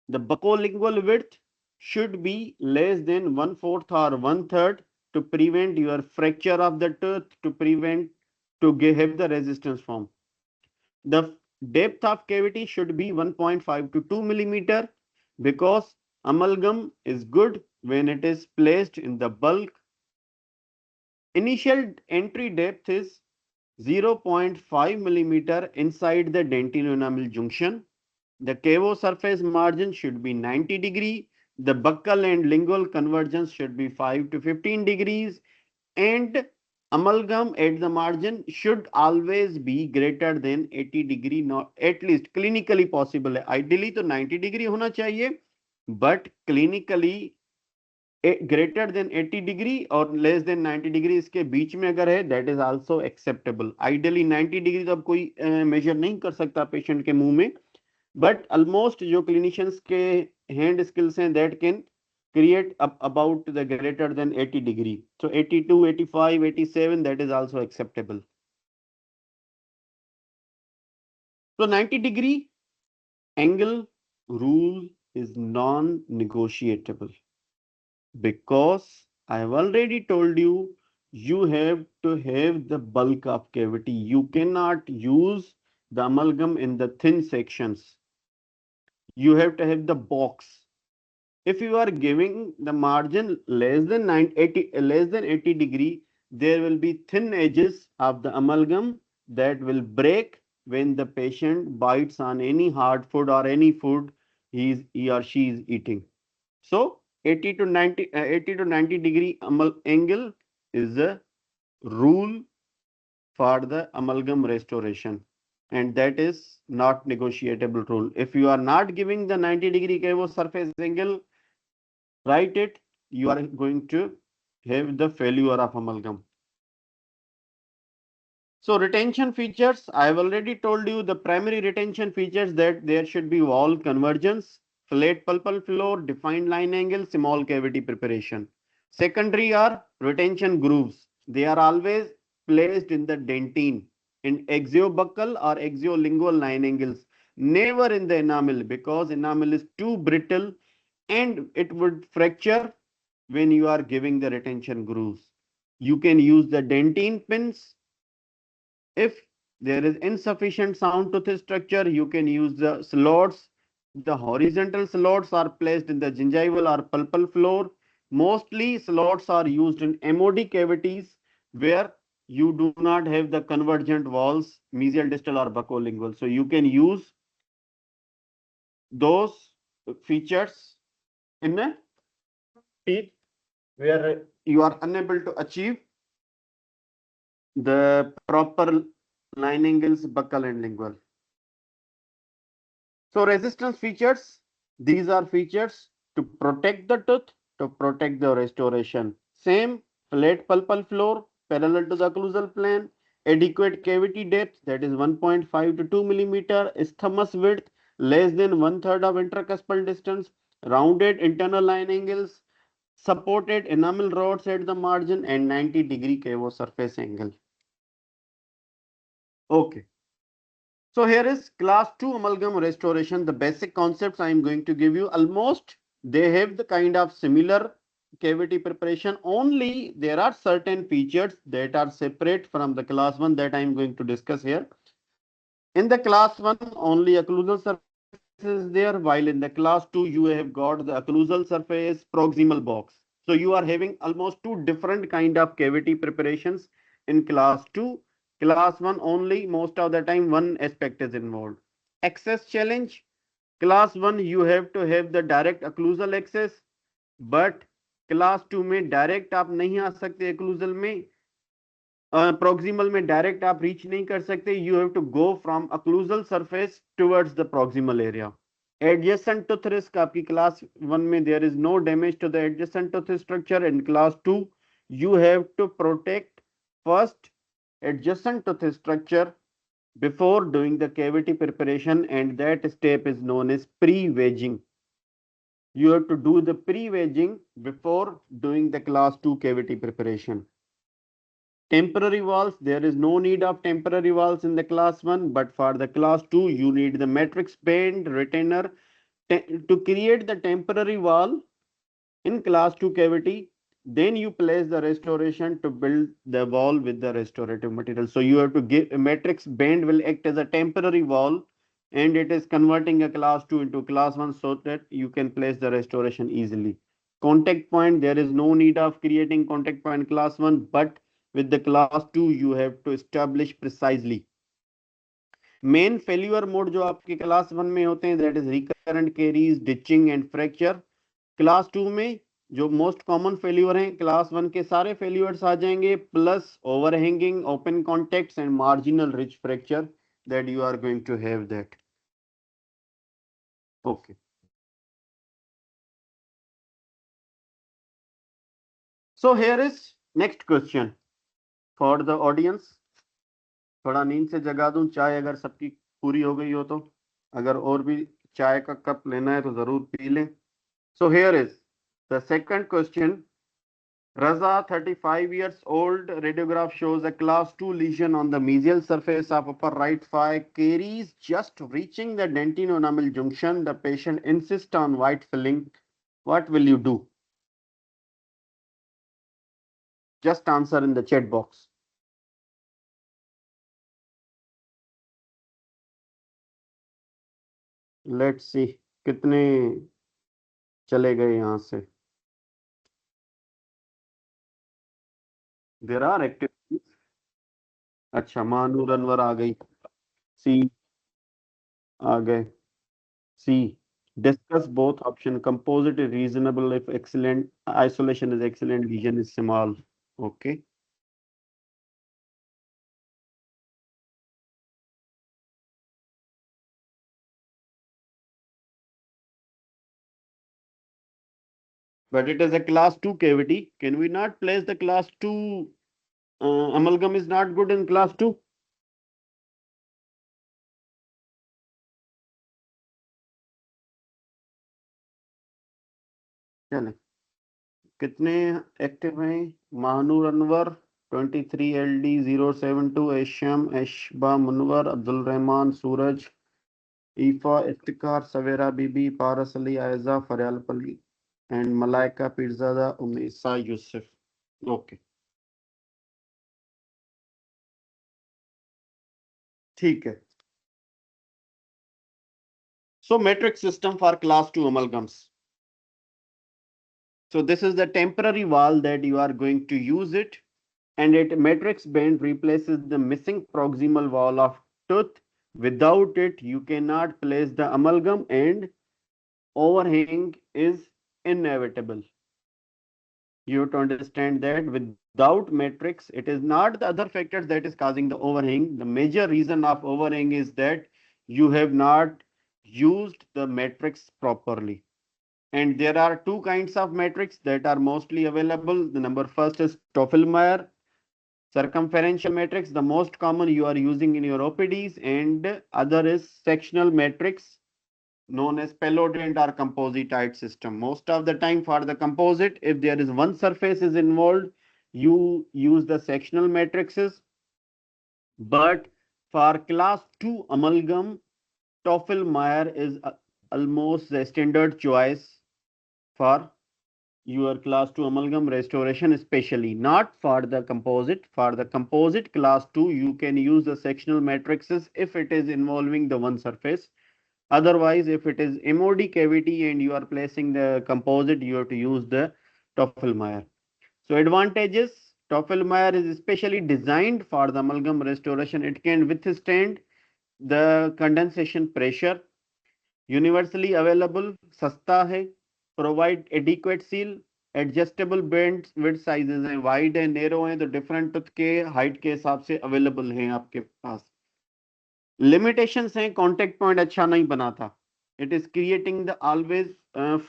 The buccolingual width should be less than 1/4 or 1/3 to prevent your fracture of the tooth, to have the resistance form. The depth of cavity should be 1.5 to 2 millimeter, because amalgam is good when it is placed in the bulk. Initial entry depth is 0.5 millimeter inside the dentino-enamel junction. The cavo surface margin should be 90 degree. The buccal and lingual convergence should be 5 to 15 degrees. And amalgam at the margin should always be greater than 80 degree, not at least clinically possible. Ideally तो 90 degree होना चाहिए, but clinically greater than 80 degree or less than 90 degree इसके बीच में अगर है, that is also acceptable. Ideally 90 degree तो अब कोई measure नहीं कर सकता patient के मुंह में, but almost जो clinicians के hand skills हैं, that can create up about the greater than 80 degree. So 82, 85, 87, that is also acceptable. So 90 degree angle rule is non-negotiable, because I have already told you, you have to have the bulk of cavity. You cannot use the amalgam in the thin sections. You have to have the box. If you are giving the margin less than 80 degree, there will be thin edges of the amalgam that will break when the patient bites on any hard food or any food he or she is eating. So 80 to 90 degree angle is a rule for the amalgam restoration, and that is not negotiable rule. If you are not giving the 90 degree cavo surface angle, write it, you are going to have the failure of amalgam. So retention features, I have already told you the primary retention features that there should be wall convergence, flat pulpal floor, defined line angle, small cavity preparation. Secondary are retention grooves. They are always placed in the dentine, in axiobuccal or axiolingual line angles, never in the enamel because enamel is too brittle and it would fracture when you are giving the retention grooves. You can use the dentine pins. If there is insufficient sound tooth structure, you can use the slots. The horizontal slots are placed in the gingival or pulpal floor. Mostly slots are used in MOD cavities where you do not have the convergent walls, mesial, distal or buccolingual. So you can use those features in a teeth where you are unable to achieve the proper line angles, buccal and lingual. So resistance features, these are features to protect the tooth, to protect the restoration. Same flat pulpal floor parallel to the occlusal plane, adequate cavity depth that is 1.5 to 2 millimeter, isthmus width less than 1/3 of intercuspal distance, rounded internal line angles, supported enamel rods at the margin and 90-degree cavo surface angle. Okay. So here is class 2 amalgam restoration. The basic concepts I am going to give you almost they have the kind of similar cavity preparation, only there are certain features that are separate from the class 1 that I am going to discuss here. In the class 1 only occlusal surface is there, while in the class 2 you have got the occlusal surface proximal box. So you are having almost two different kind of cavity preparations in class 2. Class 1 only most of the time one aspect is involved. Access challenge, class 1 you have to have the direct occlusal access, but class 2 में direct आप नहीं आ सकते occlusal में, proximal में direct आप reach नहीं कर सकते. You have to go from occlusal surface towards the proximal area. Adjacent tooth risk आपकी class 1 में there is no damage to the adjacent tooth structure. In class 2 you have to protect first adjacent tooth structure before doing the cavity preparation, and that step is known as pre-wedging. You have to do the pre-wedging before doing the class 2 cavity preparation. Temporary walls, there is no need of temporary walls in the class 1, but for the class 2 you need the matrix band retainer to create the temporary wall in class 2 cavity. Then you place the restoration to build the wall with the restorative material. So you have to give a matrix band will act as a temporary wall, and it is converting a class 2 into class 1 so that you can place the restoration easily. Contact point, there is no need of creating contact point class 1, but with the class 2 you have to establish precisely. Main failure mode जो आपके class 1 में होते हैं that is recurrent caries, ditching and fracture. Class 2 में जो most common failure हैं, class 1 के सारे फेल्यूर्स आ जाएंगे plus overhanging, open contacts and marginal ridge fracture that you are going to have that. Okay. So here is next question for the audience. थोड़ा नींद से जगा दूं, चाय अगर सबकी पूरी हो गई हो तो, अगर और भी चाय का कप लेना है तो जरूर पी लें. So here is the second question. Raza, 35 years old, radiograph shows a class 2 lesion on the mesial surface of upper right thigh, caries just reaching the dentino-enamel junction. The patient insists on white filling. What will you do? Just answer in the chat box. Let's see कितने चले गए यहाँ से. There are activities. अच्छा, मानूर अनवर आ गई. सी आ गए. सी, discuss both option. Composite is reasonable if excellent, isolation is excellent, lesion is small. Okay. But it is a class 2 cavity. Can we not place the class 2 amalgam is not good in class 2? चले, कितने active हैं? Mahnoor Anwar 23 LD 072, एशियम एशबा मुनवर, अब्दुल रहमान, सूरज, ईफा, इफ्तिकार, सवेरा बीबी, पारस अली, आयजा, फरियाल पली and Malaika Pirzada, उमेसा Yusuf. Okay, ठीक है। So metric system for class 2 amalgams. So this is the temporary wall that you are going to use it, and it matrix bend replaces the missing proximal wall of tooth. Without it, you cannot place the amalgam and overhang is inevitable. You have to understand that without matrix, it is not the other factors that is causing the overhang. The major reason of overhang is that you have not used the matrix properly. And there are two kinds of matrix that are mostly available. The number first is Stoffel-Meyer circumferential matrix, the most common you are using in your OPDs, and other is sectional matrix known as pelodent or composite system. Most of the time for the composite, if there is one surface is involved, you use the sectional matrices. But for class 2 amalgam, Stoffel-Meyer is almost the standard choice for your class 2 amalgam restoration, especially not for the composite. For the composite class 2, you can use the sectional matrices if it is involving the one surface. Otherwise, if it is MOD cavity and you are placing the composite, you have to use the Stoffel-Meyer. So advantages, Stoffel-Meyer is especially designed for the amalgam restoration. It can withstand the condensation pressure, universally available, सस्ता है, provide adequate seal, adjustable bend with sizes हैं, wide है, narrow है, तो different tooth के height के हिसाब से अवेलेबल हैं आपके पास। लिमिटेशंस हैं, कांटेक्ट पॉइंट अच्छा नहीं बनाता, it is creating the always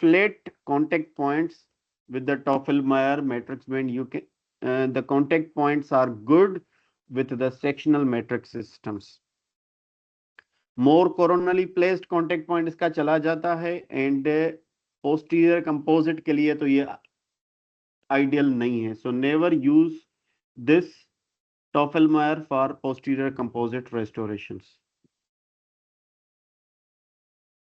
flat contact points with the Stoffel-Meyer matrix bend. You can the contact points are good with the sectional matrix systems. More coronally placed contact point इसका चला जाता है, and posterior composite के लिए तो ये ideal नहीं है. So never use this Stoffel-Meyer for posterior composite restorations.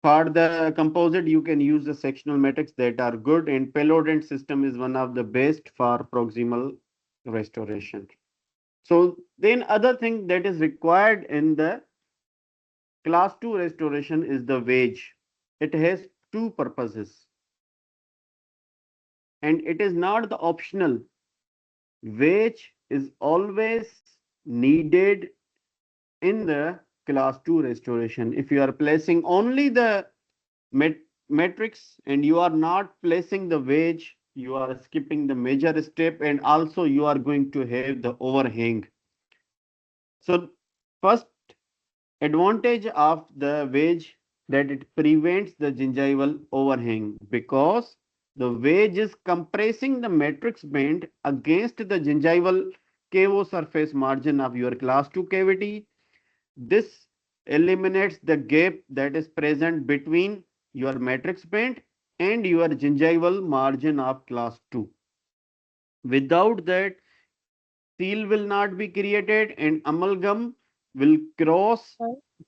For the composite, you can use the sectional matrix that are good, and pelodent system is one of the best for proximal restoration. So then other thing that is required in the class 2 restoration is the wedge. It has two purposes, and it is not the optional. Wedge is always needed in the class 2 restoration. If you are placing only the matrix and you are not placing the wedge, you are skipping the major step, and also you are going to have the overhang. So first advantage of the wedge, that it prevents the gingival overhang, because the wedge is compressing the matrix bend against the gingival cavo surface margin of your class 2 cavity. This eliminates the gap that is present between your matrix bend and your gingival margin of class 2. Without that, seal will not be created and amalgam will cross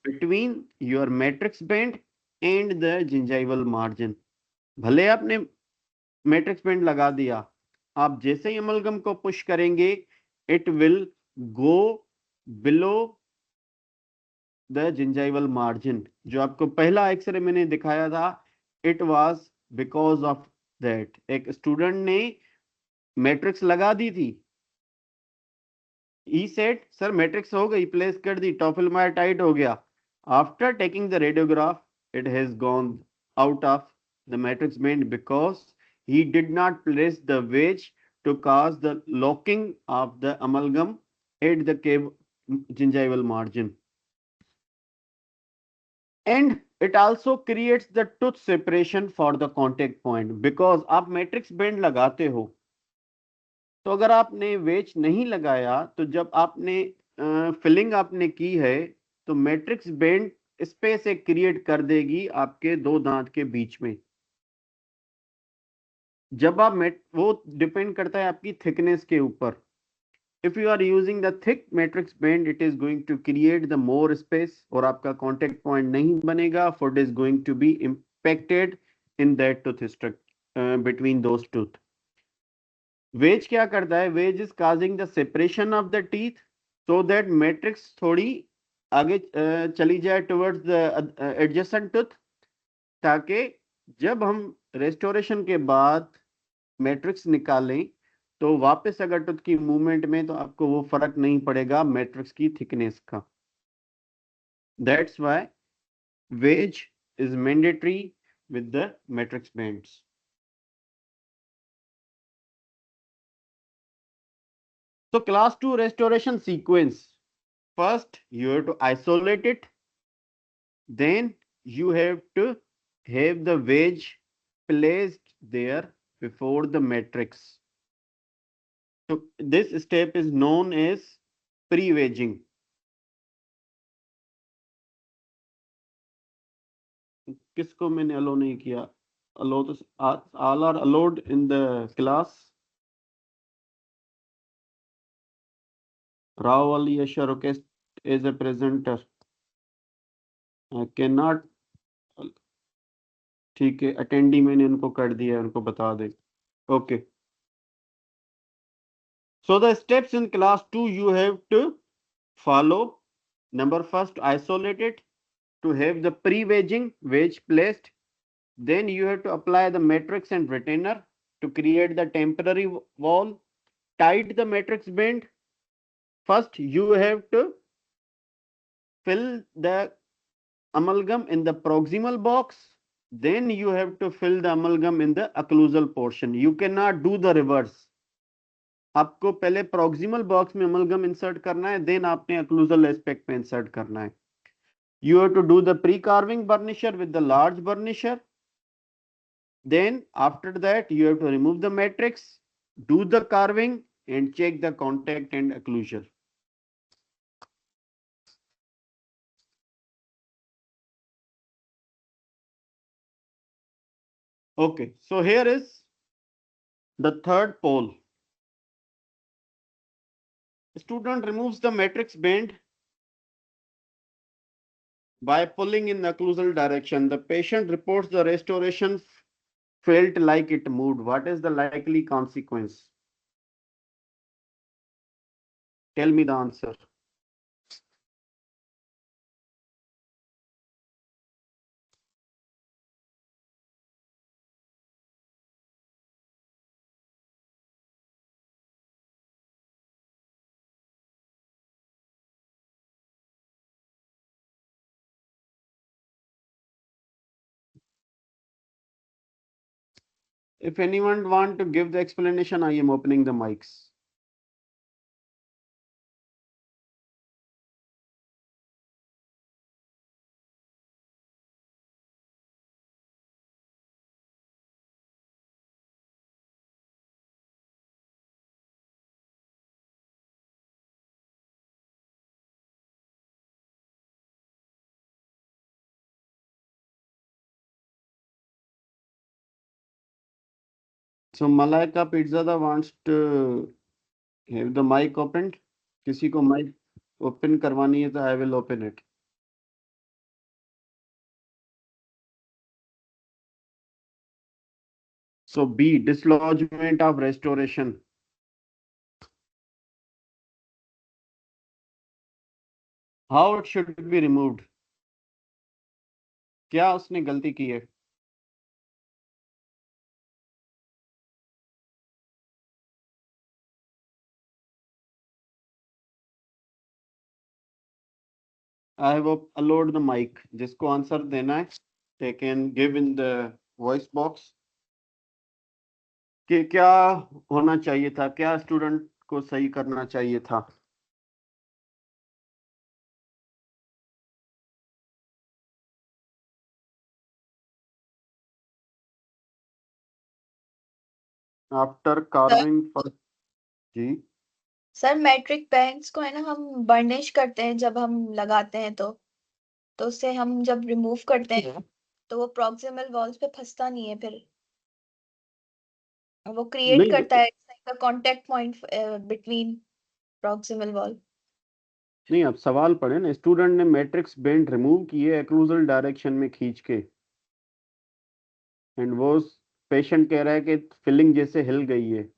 between your matrix bend and the gingival margin. भले आपने matrix bend लगा दिया, आप जैसे ही amalgam को push करेंगे, it will go below the gingival margin. जो आपको पहला एक्सरे मैंने दिखाया था, it was because of that. एक स्टूडेंट ने मैट्रिक्स लगा दी थी, he said सर मैट्रिक्स हो गई, प्लेस कर दी, Stoffel-Meyer टाइट हो गया. After taking the radiograph, it has gone out of the matrix bend because he did not place the wedge to cause the locking of the amalgam at the gingival margin. And it also creates the tooth separation for the contact point, because आप matrix bend लगाते हो, तो अगर आपने veg नहीं लगाया, तो जब आपने फिलिंग आपने की है, तो मैट्रिक्स बेंड स्पेस एक क्रिएट कर देगी आपके दो दांत के बीच में. जब आप वो डिपेंड करता है आपकी थिकनेस के ऊपर. If you are using the thick matrix band, it is going to create the more space और आपका contact point नहीं बनेगा. Food is going to be impacted in that tooth structure between those tooth. Wedge क्या करता है? Wedge is causing the separation of the teeth so that matrix थोड़ी आगे चली जाए towards the adjacent tooth, ताकि जब हम restoration के बाद matrix निकालें तो वापस अगर टूथ की मूवमेंट में तो आपको वो फर्क नहीं पड़ेगा मैट्रिक्स की थिकनेस का. That's why wedge is mandatory with the matrix bands. So class 2 restoration sequence. First you have to isolate it, then you have to have the wedge placed there before the matrix. So this step is known as pre-wedging. किसको मैंने अलो नहीं किया? अलो तो all are allowed in the class. Rao Ali Ashar request is a presenter. I cannot. ठीक है, attendee मैंने उनको कर दिया, उनको बता दे. Okay. So the steps in class 2 you have to follow. Number first, isolate it to have the pre-wedging wedge placed. Then you have to apply the matrix and retainer to create the temporary wall. Tight the matrix band. First, you have to fill the amalgam in the proximal box. Then you have to fill the amalgam in the occlusal portion. You cannot do the reverse. आपको पहले proximal box में amalgam insert करना है, then आपने occlusal aspect में insert करना है. You have to do the pre-carving burnisher with the large burnisher. Then after that you have to remove the matrix, do the carving and check the contact and occlusal. Okay, so here is the third pole. Student removes the matrix band by pulling in the occlusal direction. The patient reports the restoration felt like it moved. What is the likely consequence? Tell me the answer. If anyone want to give the explanation, I am opening the mics. So Malaika Pizzada wants to have the mic opened. किसी को mic open करवानी है तो I will open it. So B, dislodgement of restoration. How it should be removed? क्या उसने गलती की है? I have allowed the mic. जिसको आंसर देना है, they can give in the voice box. कि क्या होना चाहिए था, क्या स्टूडेंट को सही करना चाहिए था? After carving first, जी सर मैट्रिक बैंड्स को है ना हम बर्निश करते हैं जब हम लगाते हैं तो उससे हम जब रिमूव करते हैं तो वो प्रॉक्सिमल वॉल्स पे फंसता नहीं है फिर. वो क्रिएट नहीं, करता है contact point between proximal wall. नहीं, आप सवाल पढ़े ना, स्टूडेंट ने मैट्रिक्स बेंड रिमूव किए एक्लूजल डायरेक्शन में खींच के, एंड वो पेशेंट कह रहा है कि फिलिंग जैसे हिल गई है।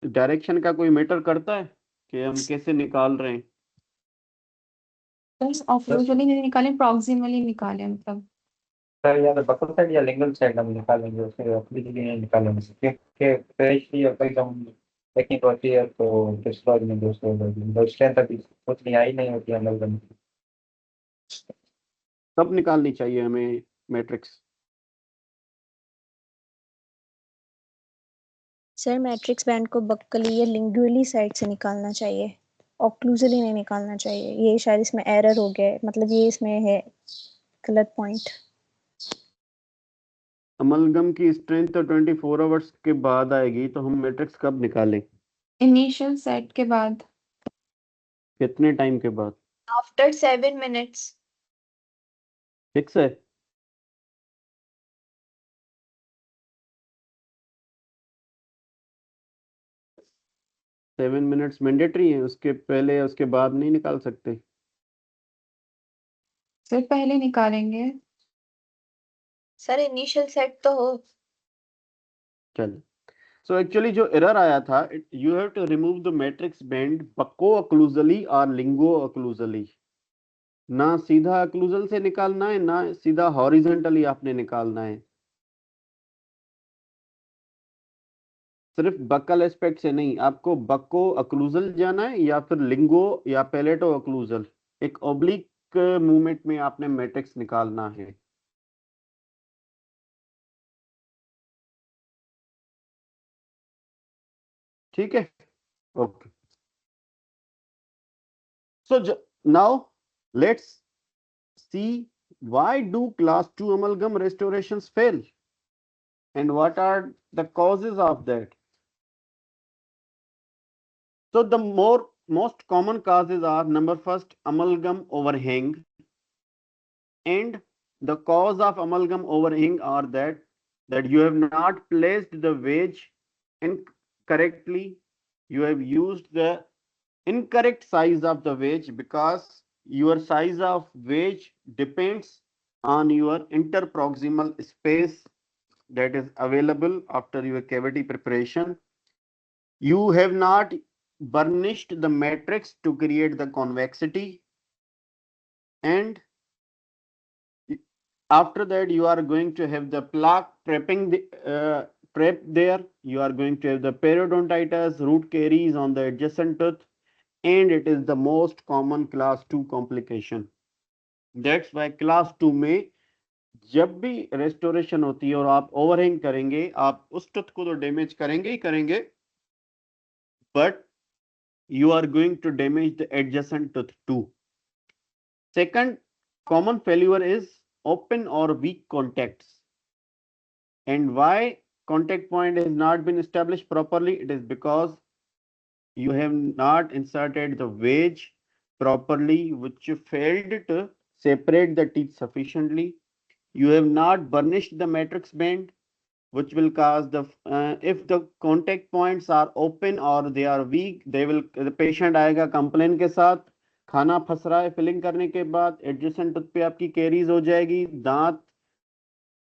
डायरेक्शन का कोई मैटर करता है कि हम कैसे निकाल रहे हैं? बस ऑक्लूजली नहीं निकाले, प्रॉक्सिमली निकाले मतलब। सर या तो बकल साइड या लिंगल साइड हम निकालेंगे, उसके अपनी नहीं निकालेंगे क्योंकि फ्रेशली अगर हम टेक्निक होती है तो डिस्ट्रॉय में दोस्तों स्ट्रेंथ अभी उतनी आई नहीं होती है अमलगम की। कब निकालनी चाहिए हमें मैट्रिक्स? सर मैट्रिक्स बैंड को बक्कली या लिंगुअली साइड से निकालना चाहिए, ऑक्लूजली नहीं निकालना चाहिए। ये शायद इसमें एरर हो गया है, मतलब ये इसमें है गलत पॉइंट। अमलगम की स्ट्रेंथ तो 24 आवर्स के बाद आएगी, तो हम मैट्रिक्स कब निकालें? इनिशियल सेट के बाद। कितने टाइम के बाद? After 7 minutes। फिक्स है? सेवन मिनट्स मैंडेटरी है, उसके पहले या उसके बाद नहीं निकाल सकते? सिर्फ पहले निकालेंगे। सर इनिशियल सेट तो हो। चल, सो एक्चुअली जो एरर आया था, you have to remove the matrix band bucco occlusally और लिंगो अक्लूजली। ना सीधा अक्लूजल से निकालना है, ना सीधा हॉरिजॉन्टली आपने निकालना है। सिर्फ बक्कल एस्पेक्ट से नहीं, आपको बको अक्लूजल जाना है या फिर लिंगो या पेलेटो अक्लूजल, एक ओब्लिक मूवमेंट में आपने मैट्रिक्स निकालना है। ठीक है, okay. So now let's see, why do class 2 amalgam restorations fail and what are the causes of that? So the most common causes are, number first, amalgam overhang, and the cause of amalgam overhang are that you have not placed the wedge incorrectly, you have used the incorrect size of the wedge, because your size of wedge depends on your interproximal space that is available after your cavity preparation. You have not burnished the matrix to create the convexity, and after that you are going to have the plaque prepping prep there. You are going to have the periodontitis, root caries on the adjacent tooth, and it is the most common class 2 complication. That's why class 2 में जब भी restoration होती है और आप overhang करेंगे, आप उस टूथ को तो डैमेज करेंगे ही करेंगे, but you are going to damage the adjacent tooth too. Second common failure is open or weak contacts. And why contact point has not been established properly? It is because you have not inserted the wedge properly, which failed to separate the teeth sufficiently. You have not burnished the matrix band, which will cause the if the contact points are open or they are weak, the patient आएगा complain के साथ, खाना फंस रहा है filling करने के बाद, एडजेसेंट टूथ पे आपकी कैरीज हो जाएगी, दांत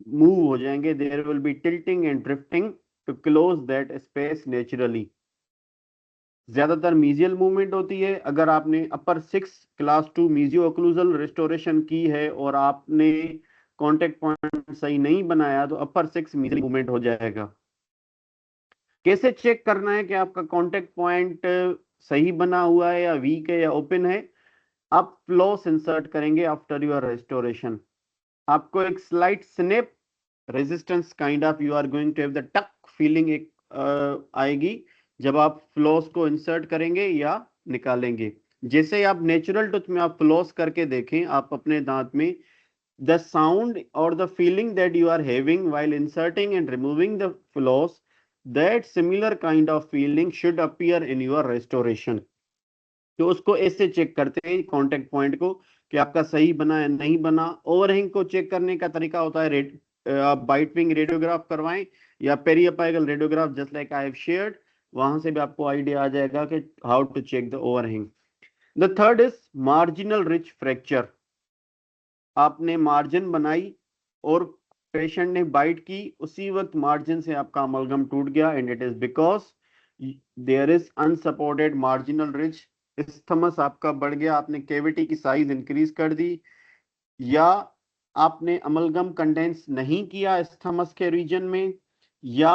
मूव हो जाएंगे, there will be tilting and drifting to close that space naturally. ज्यादातर मीजियल मूवमेंट होती है। अगर आपने upper 6 class 2 mesio occlusal restoration की है और आपने कॉन्टेक्ट पॉइंट सही नहीं बनाया, तो अपर 6 मीजियल मूवमेंट हो जाएगा। कैसे चेक करना है कि आपका कॉन्टेक्ट पॉइंट सही बना हुआ है या वीक है या ओपन है? आप फ्लॉस इंसर्ट करेंगे आफ्टर योर रेस्टोरेशन, आपको एक slight snap resistance kind of, you are going to have the tuck feeling एक आएगी जब आप फ्लॉस को इंसर्ट करेंगे या निकालेंगे। जैसे आप नेचुरल टूथ में आप फ्लॉस करके देखें, आप अपने दांत में, the sound or the feeling that you are having while inserting and removing the floss, that similar kind of feeling should appear in your restoration. तो उसको ऐसे चेक करते हैं कांटेक्ट पॉइंट को कि आपका सही बना या नहीं बना। ओवरहैंग को चेक करने का तरीका होता है आप बाइट विंग रेडियोग्राफ करवाएं या periapical radiograph, just like I have shared, वहां से भी आपको आइडिया आ जाएगा कि how to check the overhang. The third is marginal ridge fracture. आपने मार्जिन बनाई और पेशेंट ने बाइट की, उसी वक्त मार्जिन से आपका अमलगम टूट गया, and it is because there is unsupported marginal ridge. Isthmus आपका बढ़ गया, आपने कैविटी की साइज इंक्रीज कर दी, या आपने अमलगम कंडेंस नहीं किया इस्थमस के रीजन में, या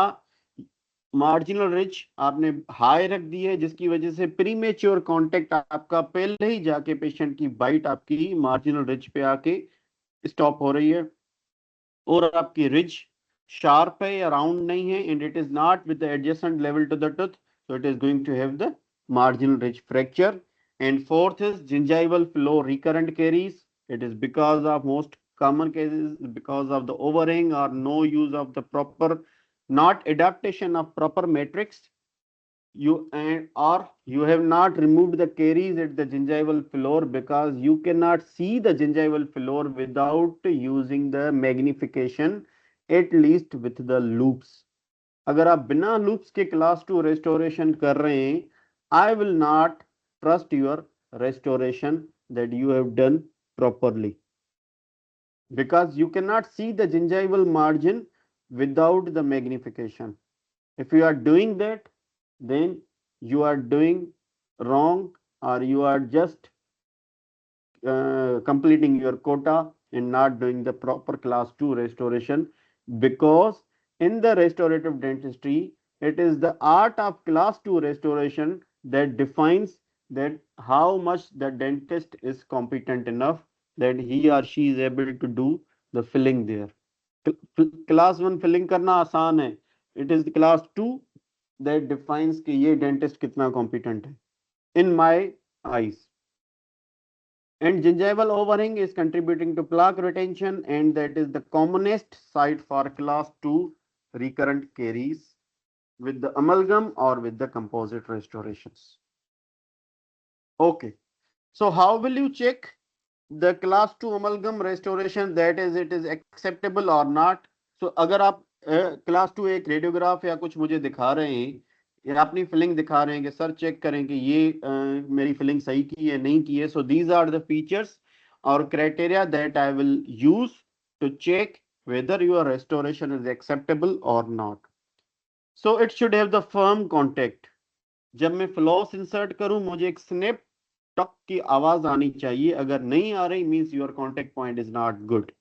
मार्जिनल रिच आपने हाई रख दी है, जिसकी वजह से प्रीमेच्योर कांटेक्ट आपका पहले ही जाके पेशेंट की बाइट आपकी मार्जिनल रिच पे आके स्टॉप हो रही है, और आपकी रिज शार्प है या राउंड नहीं है, and it is not with the adjacent level to the tooth, so it is going to have the marginal ridge fracture. And fourth is gingival flow recurrent caries. It is because of most common cases because of the overhang or no use of the proper, not adaptation of proper matrix. Or you have not removed the caries at the gingival floor, because you cannot see the gingival floor without using the magnification, at least with the loops. अगर आप बिना loops के class 2 restoration कर रहे हैं, I will not trust your restoration that you have done properly, because you cannot see the gingival margin without the magnification. If you are doing that, then you are doing wrong, or you are just completing your quota and not doing the proper class 2 restoration, because in the restorative dentistry, it is the art of class 2 restoration that defines that how much the dentist is competent enough that he or she is able to do the filling there. Class 1 filling करना आसान है, it is the class 2 that defines कि ये dentist कितना competent है in my eyes. And gingival overhang is contributing to plaque retention, and that is the commonest site for class 2 recurrent caries with the amalgam or with the composite restorations. Okay, so how will you check the class 2 amalgam restoration, that is it is acceptable or not? So अगर आप class 2 एक radiograph या कुछ मुझे दिखा रहे हैं या अपनी फिलिंग दिखा रहे हैं कि सर चेक करें कि ये मेरी फिलिंग सही की है नहीं की है, so these are the features और criteria that I will use to check whether your restoration is acceptable or not. So it should have the firm contact. जब मैं फ्लॉस इंसर्ट करूं, मुझे एक स्नैप टक की आवाज आनी चाहिए, अगर नहीं आ रही means your contact point is not good.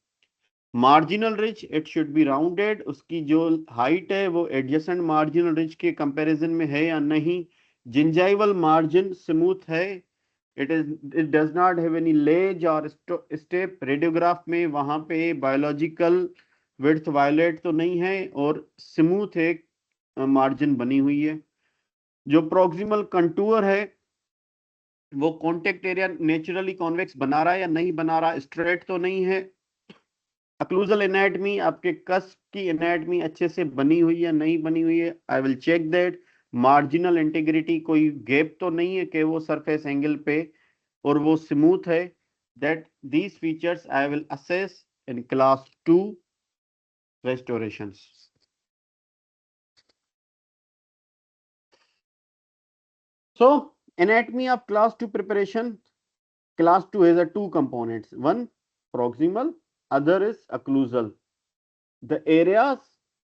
Marginal ridge it should be rounded, उसकी जो हाइट है वो एडजेसेंट मार्जिनल रिज के कंपैरिजन में है या नहीं. जिंजाइवल मार्जिन स्मूथ है, it does not have any ledge और स्टेप. रेडियोग्राफ में वहां पे बायोलॉजिकल विड्थ वायलेट तो नहीं है और स्मूथ एक मार्जिन बनी हुई है. जो प्रोक्सिमल कंटूर है वो कॉन्टेक्ट एरिया नेचुरली कॉन्वेक्स बना रहा है या नहीं बना रहा, स्ट्रेट तो नहीं है. अक्लूजल एनाटमी, आपके कस्प की एनाटमी अच्छे से बनी हुई है नहीं बनी हुई है, I will check that. Marginal integrity, कोई गैप तो नहीं है कि वो सरफेस एंगल पे और वो स्मूथ है. That these features I will assess in class 2 restorations. So anatomy of class 2 preparation. Class 2 has a two components, one proximal, other is occlusal. The areas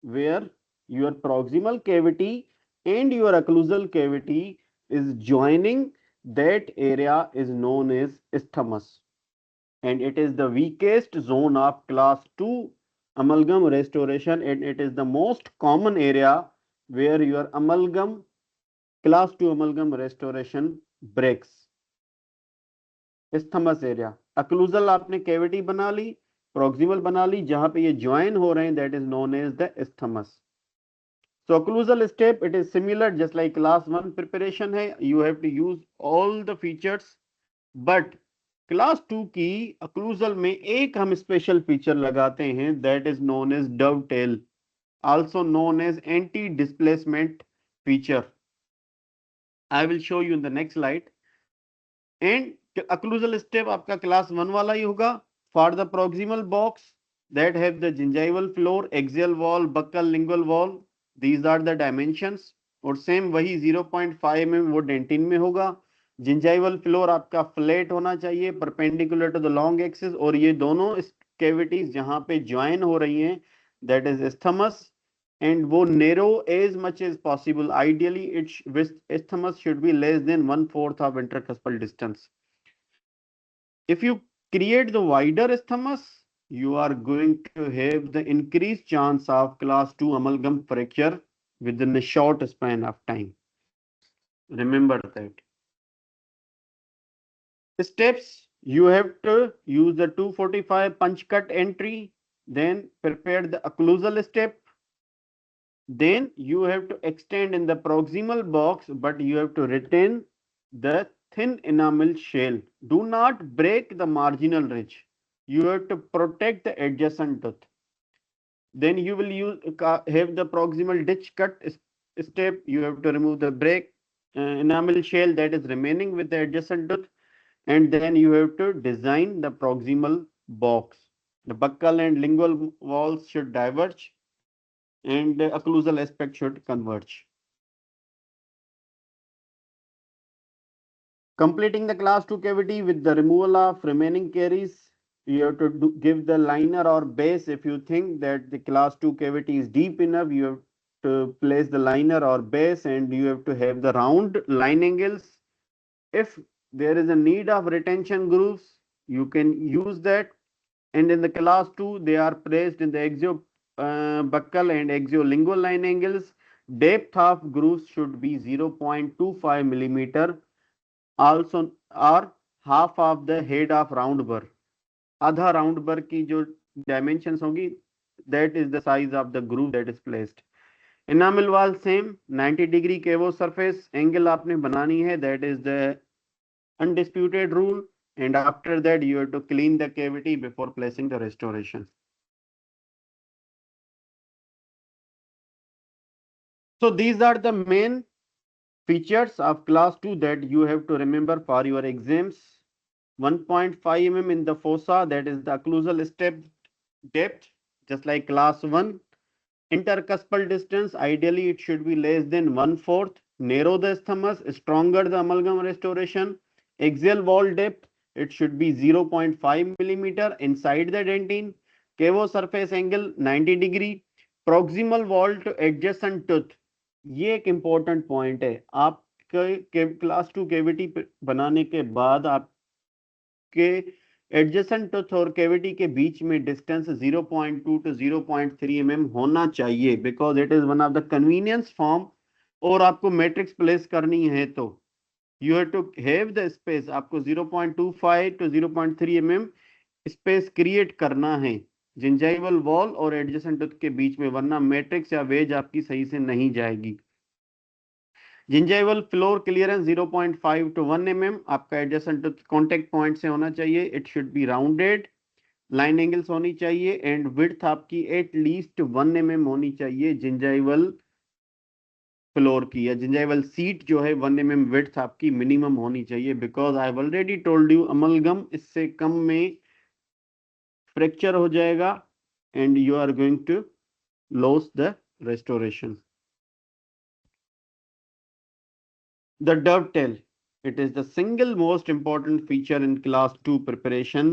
where your proximal cavity and your occlusal cavity is joining, that area is known as isthmus, and it is the weakest zone of class 2 amalgam restoration, and it is the most common area where your amalgam class 2 amalgam restoration breaks. Isthmus area, occlusal आपने cavity बना ली, proximal बना ली, जहां पे ये join हो रहे हैं that is known as the isthmus. So occlusal step it is similar just like class 1 preparation है, you have to use all the features. But class 2 की अक्लूजल में एक हम स्पेशल फीचर लगाते हैं that is known as dovetail, also known as anti displacement feature. I will show you in the next slide. And occlusal step आपका class 1 वाला ही होगा. For the proximal box that have the gingival floor, axial wall, buccal, lingual wall, these are the dimensions. और same वही 0.5 mm वो dentin में होगा. Gingival floor आपका फ्लैट होना चाहिए perpendicular to the long axis, और ये दोनों कैविटीज जहां पे ज्वाइन हो रही हैं दैट इज isthmus, and वो narrow as much as possible. Ideally isthmus should be less than 1/4 of intercuspal distance. If you create the wider isthmus, you are going to have the increased chance of class 2 amalgam fracture within a short span of time. Remember that. Steps: you have to use the 245 punch cut entry, then prepare the occlusal step, then you have to extend in the proximal box, but you have to retain the thin enamel shell. Do not break the marginal ridge. You have to protect the adjacent tooth. Then you will have the proximal ditch cut step. You have to remove the break enamel shell that is remaining with the adjacent tooth, and then you have to design the proximal box. The buccal and lingual walls should diverge, and the occlusal aspect should converge. Completing the class 2 cavity with the removal of remaining caries, you have to give the liner or base. If you think that the class 2 cavity is deep enough, you have to place the liner or base, and you have to have the round line angles. If there is a need of retention grooves, you can use that. And in the class 2, they are placed in the exo-buccal and exolingual line angles. Depth of grooves should be 0.25 millimeter. Also, or half of the head of round burr. आधा round burr की जो dimensions होंगी, that is the size of the groove that is placed. Enamel wall same 90-degree cavo surface angle आपने बनानी है, that is the undisputed rule. And after that, you have to clean the cavity before placing the restoration. So these are the main features of class 2 that you have to remember for your exams. 1.5 mm in the fossa, that is the occlusal step depth, just like class 1. Intercuspal distance, ideally it should be less than 1/4. Narrow the isthmus, stronger the amalgam restoration. Axial wall depth, it should be 0.5 millimeter inside the dentine. Cavo surface angle 90 degree. Proximal wall to adjacent tooth. ये एक important point है. आपके class 2 cavity बनाने के बाद आपके adjacent tooth और cavity के बीच में डिस्टेंस 0.2 to 0.3 mm होना चाहिए, because it is one of the convenience form. और आपको मैट्रिक्स प्लेस करनी है तो you have to have the space. आपको 0.25 to 0.3 mm स्पेस क्रिएट करना है जिंजाइवल वॉल और एडजेसेंट टूथ के बीच में, वरना मैट्रिक्स या वेज आपकी सही से नहीं जाएगी. Gingival floor clearance 0.5 to 1 mm आपका एडजेसेंट टूथ कॉन्टेक्ट पॉइंट से होना चाहिए. It should be rounded. Line angles होनी चाहिए, एंड विड्थ आपकी एट लीस्ट 1 mm होनी चाहिए जिंजाइवल फ्लोर की, या जिंजाइवल सीट जो है 1 mm विड्थ आपकी मिनिमम होनी चाहिए. Because I have already told you amalgam इससे कम में फ्रैक्चर हो जाएगा and you are going to loss the restoration. The dovetail, it is the single most important feature in class 2 preparation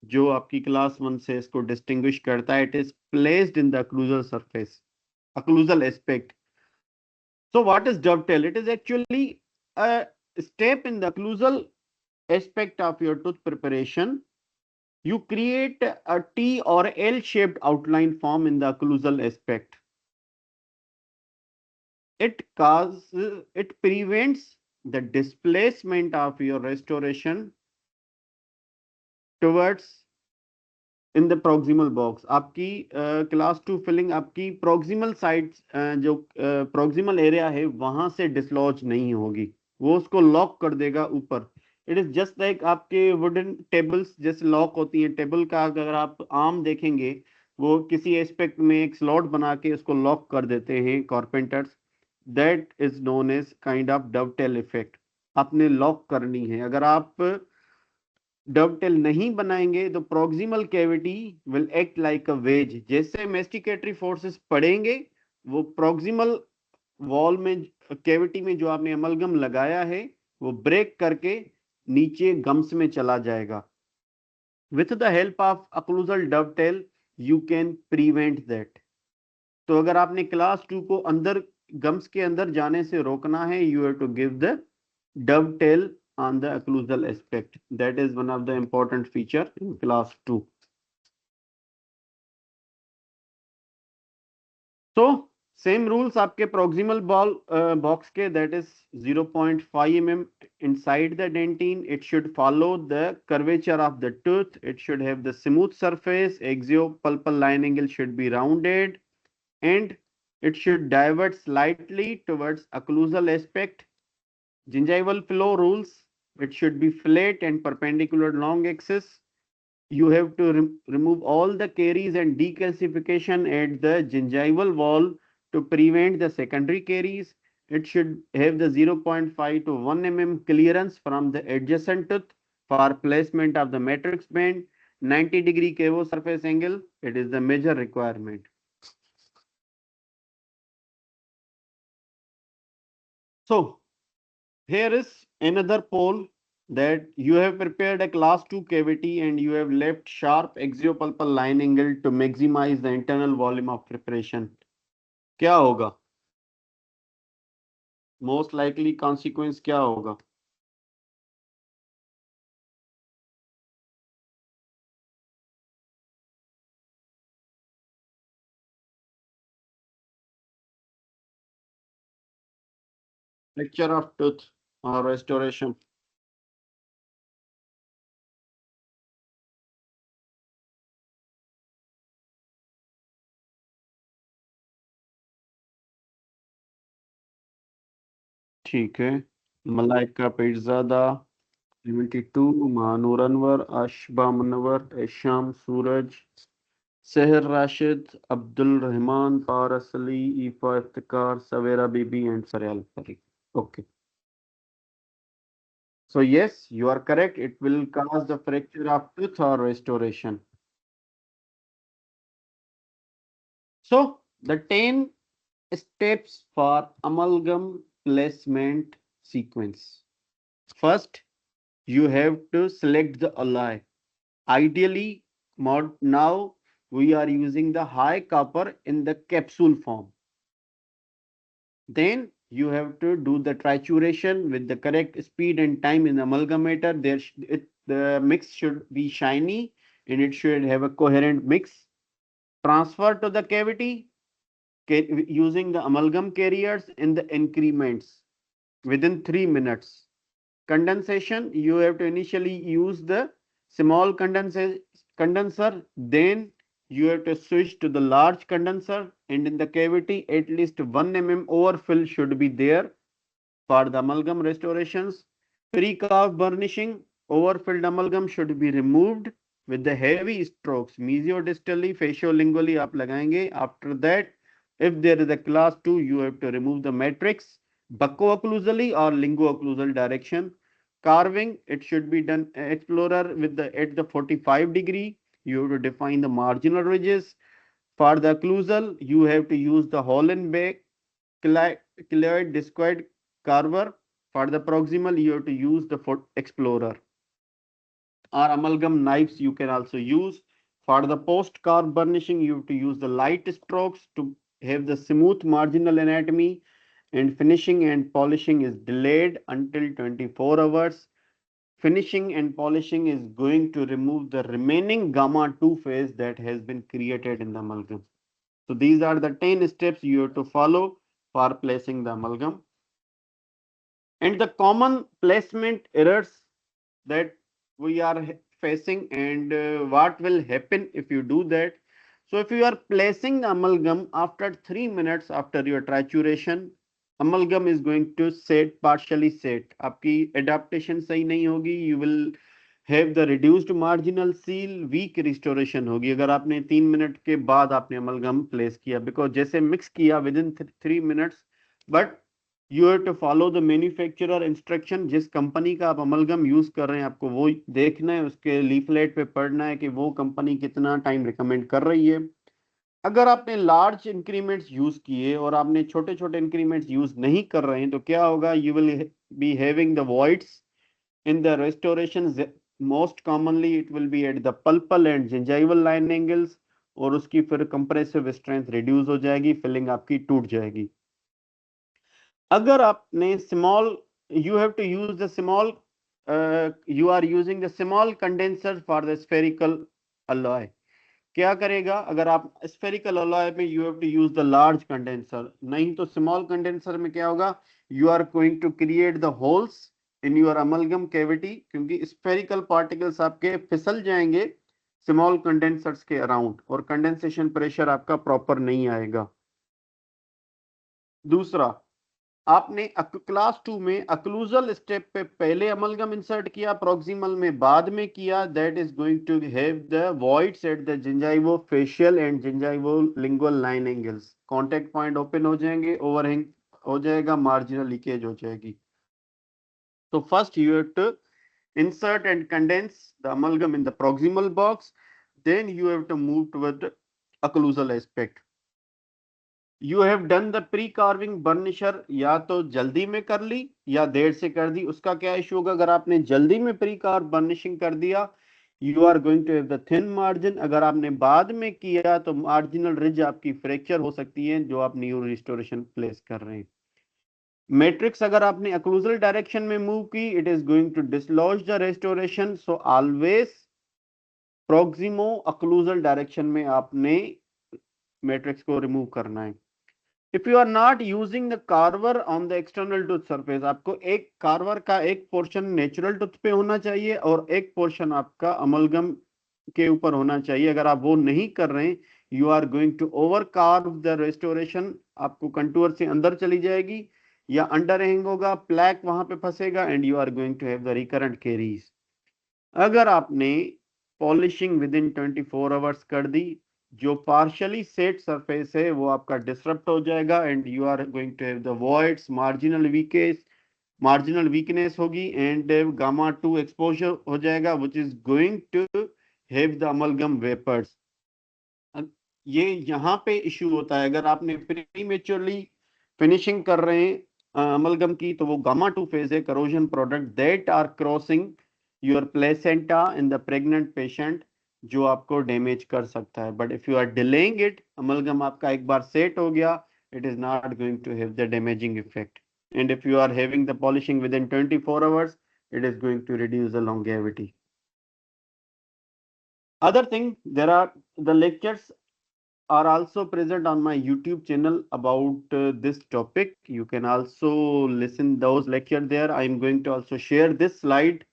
जो आपकी class 1 से इसको distinguish करता है. It is placed in the occlusal surface, occlusal aspect. So what is dovetail? It is actually a step in the occlusal aspect of your tooth preparation. You create a T or L-shaped outline form in the occlusal aspect. It prevents the displacement of your restoration towards in the proximal box. आपकी class 2 filling आपकी proximal side जो proximal area है वहां से dislodge नहीं होगी, वो उसको lock कर देगा ऊपर. It is just like आपके wooden tables जैसे lock होती है. टेबल का अगर आप आर्म देखेंगे वो किसी एस्पेक्ट में एक स्लॉट बना के उसको लॉक कर देते हैं carpenters. That is known as kind of dovetail effect. आपने लॉक करनी है। अगर आप डबटेल नहीं बनाएंगे तो proximal cavity will act like a wedge. जैसे मेस्टिकेटरी फोर्सेस पड़ेंगे वो प्रॉक्सिमल वॉल में कैविटी में जो आपने अमलगम लगाया है वो ब्रेक करके नीचे गम्स में चला जाएगा। With the help of occlusal dovetail you can prevent that. तो अगर आपने क्लास 2 को अंदर गम्स के अंदर जाने से रोकना है, you have to give the dovetail on the occlusal aspect. That is one of the important feature in class 2. So same rules आपके proximal ball box के, that is 0.5 mm inside the dentine. It should follow the curvature of the tooth. It should have the smooth surface. Axiopulpal line angle should be rounded, and it should divert slightly towards occlusal aspect. Gingival flow rules: it should be flat and perpendicular long axis. You have to remove all the caries and decalcification at the gingival wall to prevent the secondary caries. It should have the 0.5 to 1 mm clearance from the adjacent tooth for placement of the matrix band. 90-degree cavo surface angle, it is the major requirement. So here is another pole that you have prepared a class 2 cavity and you have left sharp axiopulpal line angle to maximize the internal volume of preparation. क्या होगा? Most likely consequence क्या होगा? Fracture of tooth or restoration. ठीक है। मलाइका पीरजादा 72, महानूर अनवर, आशबा मुनवर, Esham Suraj, Sahar Rashid, Abdul Rehman, Paras Ali, Ifa Iftikhar, Sawera Bibi and Faryal Fareeq. Okay. So yes, you are correct. It will cause the fracture of tooth or restoration. So the 10 steps for amalgam placement sequence. First, you have to select the alloy. Ideally, now we are using the high copper in the capsule form. Then you have to do the trituration with the correct speed and time in the amalgamator. The mix should be shiny and it should have a coherent mix. Transfer to the cavity using the amalgam carriers in the increments within 3 minutes. Condensation, you have to initially use the small condenser, then you have to switch to the large condenser, and in the cavity at least 1 mm overfill should be there for the amalgam restorations. Pre-carve burnishing, overfilled amalgam should be removed with the heavy strokes, mesiodistally, faciolingually आप लगाएंगे. After that, if there is a class 2, you have to remove the matrix bucco-occlusally or linguo-occlusal direction. Carving, it should be done explorer with the at the 45 degree. You have to define the marginal ridges. For the occlusal, you have to use the Hollenbeck keloid discoid carver. For the proximal, you have to use the explorer. Or amalgam knives you can also use. For the post-carve burnishing, you have to use the light strokes to have the smooth marginal anatomy, and finishing and polishing is delayed until 24 hours. Finishing and polishing is going to remove the remaining gamma 2 phase that has been created in the amalgam. So these are the 10 steps you have to follow for placing the amalgam. And the common placement errors that we are facing, and what will happen if you do that. So if you are placing the amalgam after 3 minutes after your trituration, amalgam is going to set partially set. आपकी adaptation सही नहीं होगी. You will have the reduced marginal seal, weak restoration होगी अगर आपने 3 minute के बाद आपने amalgam place किया, because जैसे mix किया within 3 minutes, but You have to follow the manufacturer instruction. जिस कंपनी का आप अमलगम यूज कर रहे हैं आपको वो देखना है, उसके लीफलेट पे पढ़ना है कि वो कंपनी कितना टाइम रिकमेंड कर रही है। अगर आपने लार्ज इंक्रीमेंट्स यूज किए और आपने छोटे छोटे इंक्रीमेंट्स यूज नहीं कर रहे हैं तो क्या होगा, you will be having the voids in the restoration. Most commonly it will be at the pulpal and gingival line angles, और उसकी फिर कंप्रेसिव स्ट्रेंथ रिड्यूस हो जाएगी, फिलिंग आपकी टूट जाएगी। अगर आपने small, you have to use the small, you are using the small condenser for the spherical alloy. क्या करेगा, अगर आप स्फेरिकल अलॉय में you have to use the large condenser, नहीं तो स्मॉल कंडेंसर में क्या होगा, you are going to create the holes in your amalgam cavity, क्योंकि स्फेरिकल पार्टिकल्स आपके फिसल जाएंगे स्मॉल कंडेंसर्स के अराउंड और कंडेंसेशन प्रेशर आपका प्रॉपर नहीं आएगा। दूसरा, आपने क्लास 2 में अक्लूजल स्टेप पे पहले अमलगम इंसर्ट किया, प्रॉक्सिमल में बाद में किया, that is going to have the voids at the gingivo facial and gingivo lingual line angles. Contact point open हो जाएंगे, ओवरहैंग हो जाएगा, मार्जिनल लीकेज हो जाएगी। तो first you have to insert and condense the amalgam in the proximal box, then you have to move toward the occlusal aspect. You have done the pre-carving burnisher, या तो जल्दी में कर ली या देर से कर दी, उसका क्या इशू होगा, अगर आपने जल्दी में प्री-कार्व बर्निशिंग कर दिया you are going to have the thin margin, अगर आपने बाद में किया तो मार्जिनल रिज आपकी फ्रैक्चर हो सकती है जो आप न्यू रिस्टोरेशन प्लेस कर रहे हैं। मैट्रिक्स अगर आपने अक्लूजल डायरेक्शन में मूव की, it is going to dislodge the restoration, so always proximo occlusal direction में आपने मैट्रिक्स को रिमूव करना है। If you are not using the carver on the external tooth surface, आपको एक कार्वर का एक पोर्शन नेचुरल टूथ पे होना चाहिए और एक पोर्शन आपका अमलगम के ऊपर होना चाहिए। अगर आप वो नहीं कर रहे हैं, you are going to over carve the restoration, आपको कंटूर से अंदर चली जाएगी या अंडर हैंग होगा, प्लैक वहां पे फंसेगा and you are going to have the recurrent caries. अगर आपने पॉलिशिंग विद इन 24 आवर्स कर दी, जो पार्शियली सेट सरफेस है वो आपका डिसरप्ट हो जाएगा and you are going to have the voids, marginal weakness होगी एंड गामा 2 एक्सपोजर हो जाएगा, which is going to have the amalgam vapours. ये यहाँ पे इश्यू होता है, अगर आपने प्रीमेच्योरली फिनिशिंग कर रहे हैं अमलगम की, तो वो गामा 2 फेज है, corrosion product that are crossing your placenta in the pregnant patient, जो आपको डैमेज कर सकता है। But if you are delaying it, amalgam आपका एक बार सेट हो गया, it is not going to have the damaging effect, and if you are having the polishing within 24 hours, it is going to reduce the longevity. Other thing, there are the lectures are also present on my YouTube channel about this topic. You can also listen those lectures there. I am going to also share this slide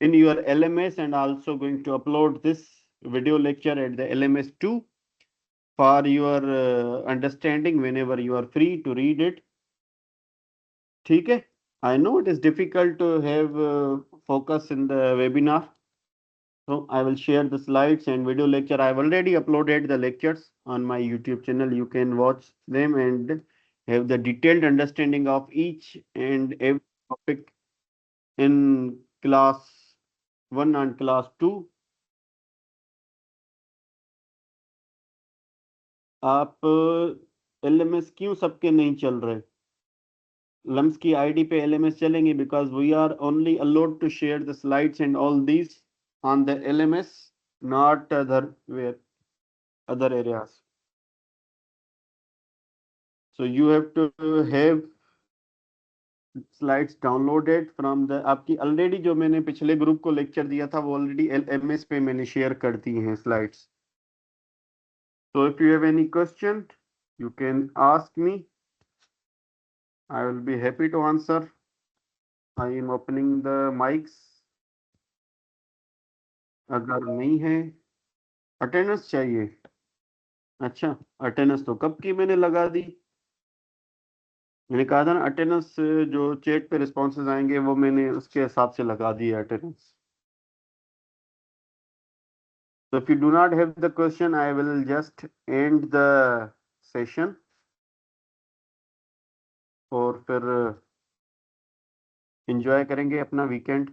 in your LMS and also going to upload this video lecture at the LMS2 for your understanding whenever you are free to read it. ठीक है? I know it is difficult to have focus in the webinar. So I will share the slides and video lecture. I have already uploaded the lectures on my YouTube channel. You can watch them and have the detailed understanding of each and every topic in class 1 and class 2. आप LMS क्यों सबके नहीं चल रहे? Lumps की ID पे LMS चलेंगे because we are only allowed to share the slides and all these on the LMS, not other areas. So you have to have slides downloaded from the, आपकी already जो मैंने पिछले group को lecture दिया था वो already LMS पे मैंने शेयर कर दी हैं slides. So if you have any question, you can ask me. I will be happy to answer. I am opening the mics. अगर नहीं है, अटेंडेंस चाहिए। अच्छा, अटेंडेंस तो कब की मैंने लगा दी। मैंने कहा था ना अटेंडेंस जो चैट पे रिस्पॉन्सेज आएंगे वो मैंने उसके हिसाब से लगा दी है attendance. So if you do not have the question, I will just end the session. और फिर एंजॉय करेंगे अपना वीकेंड।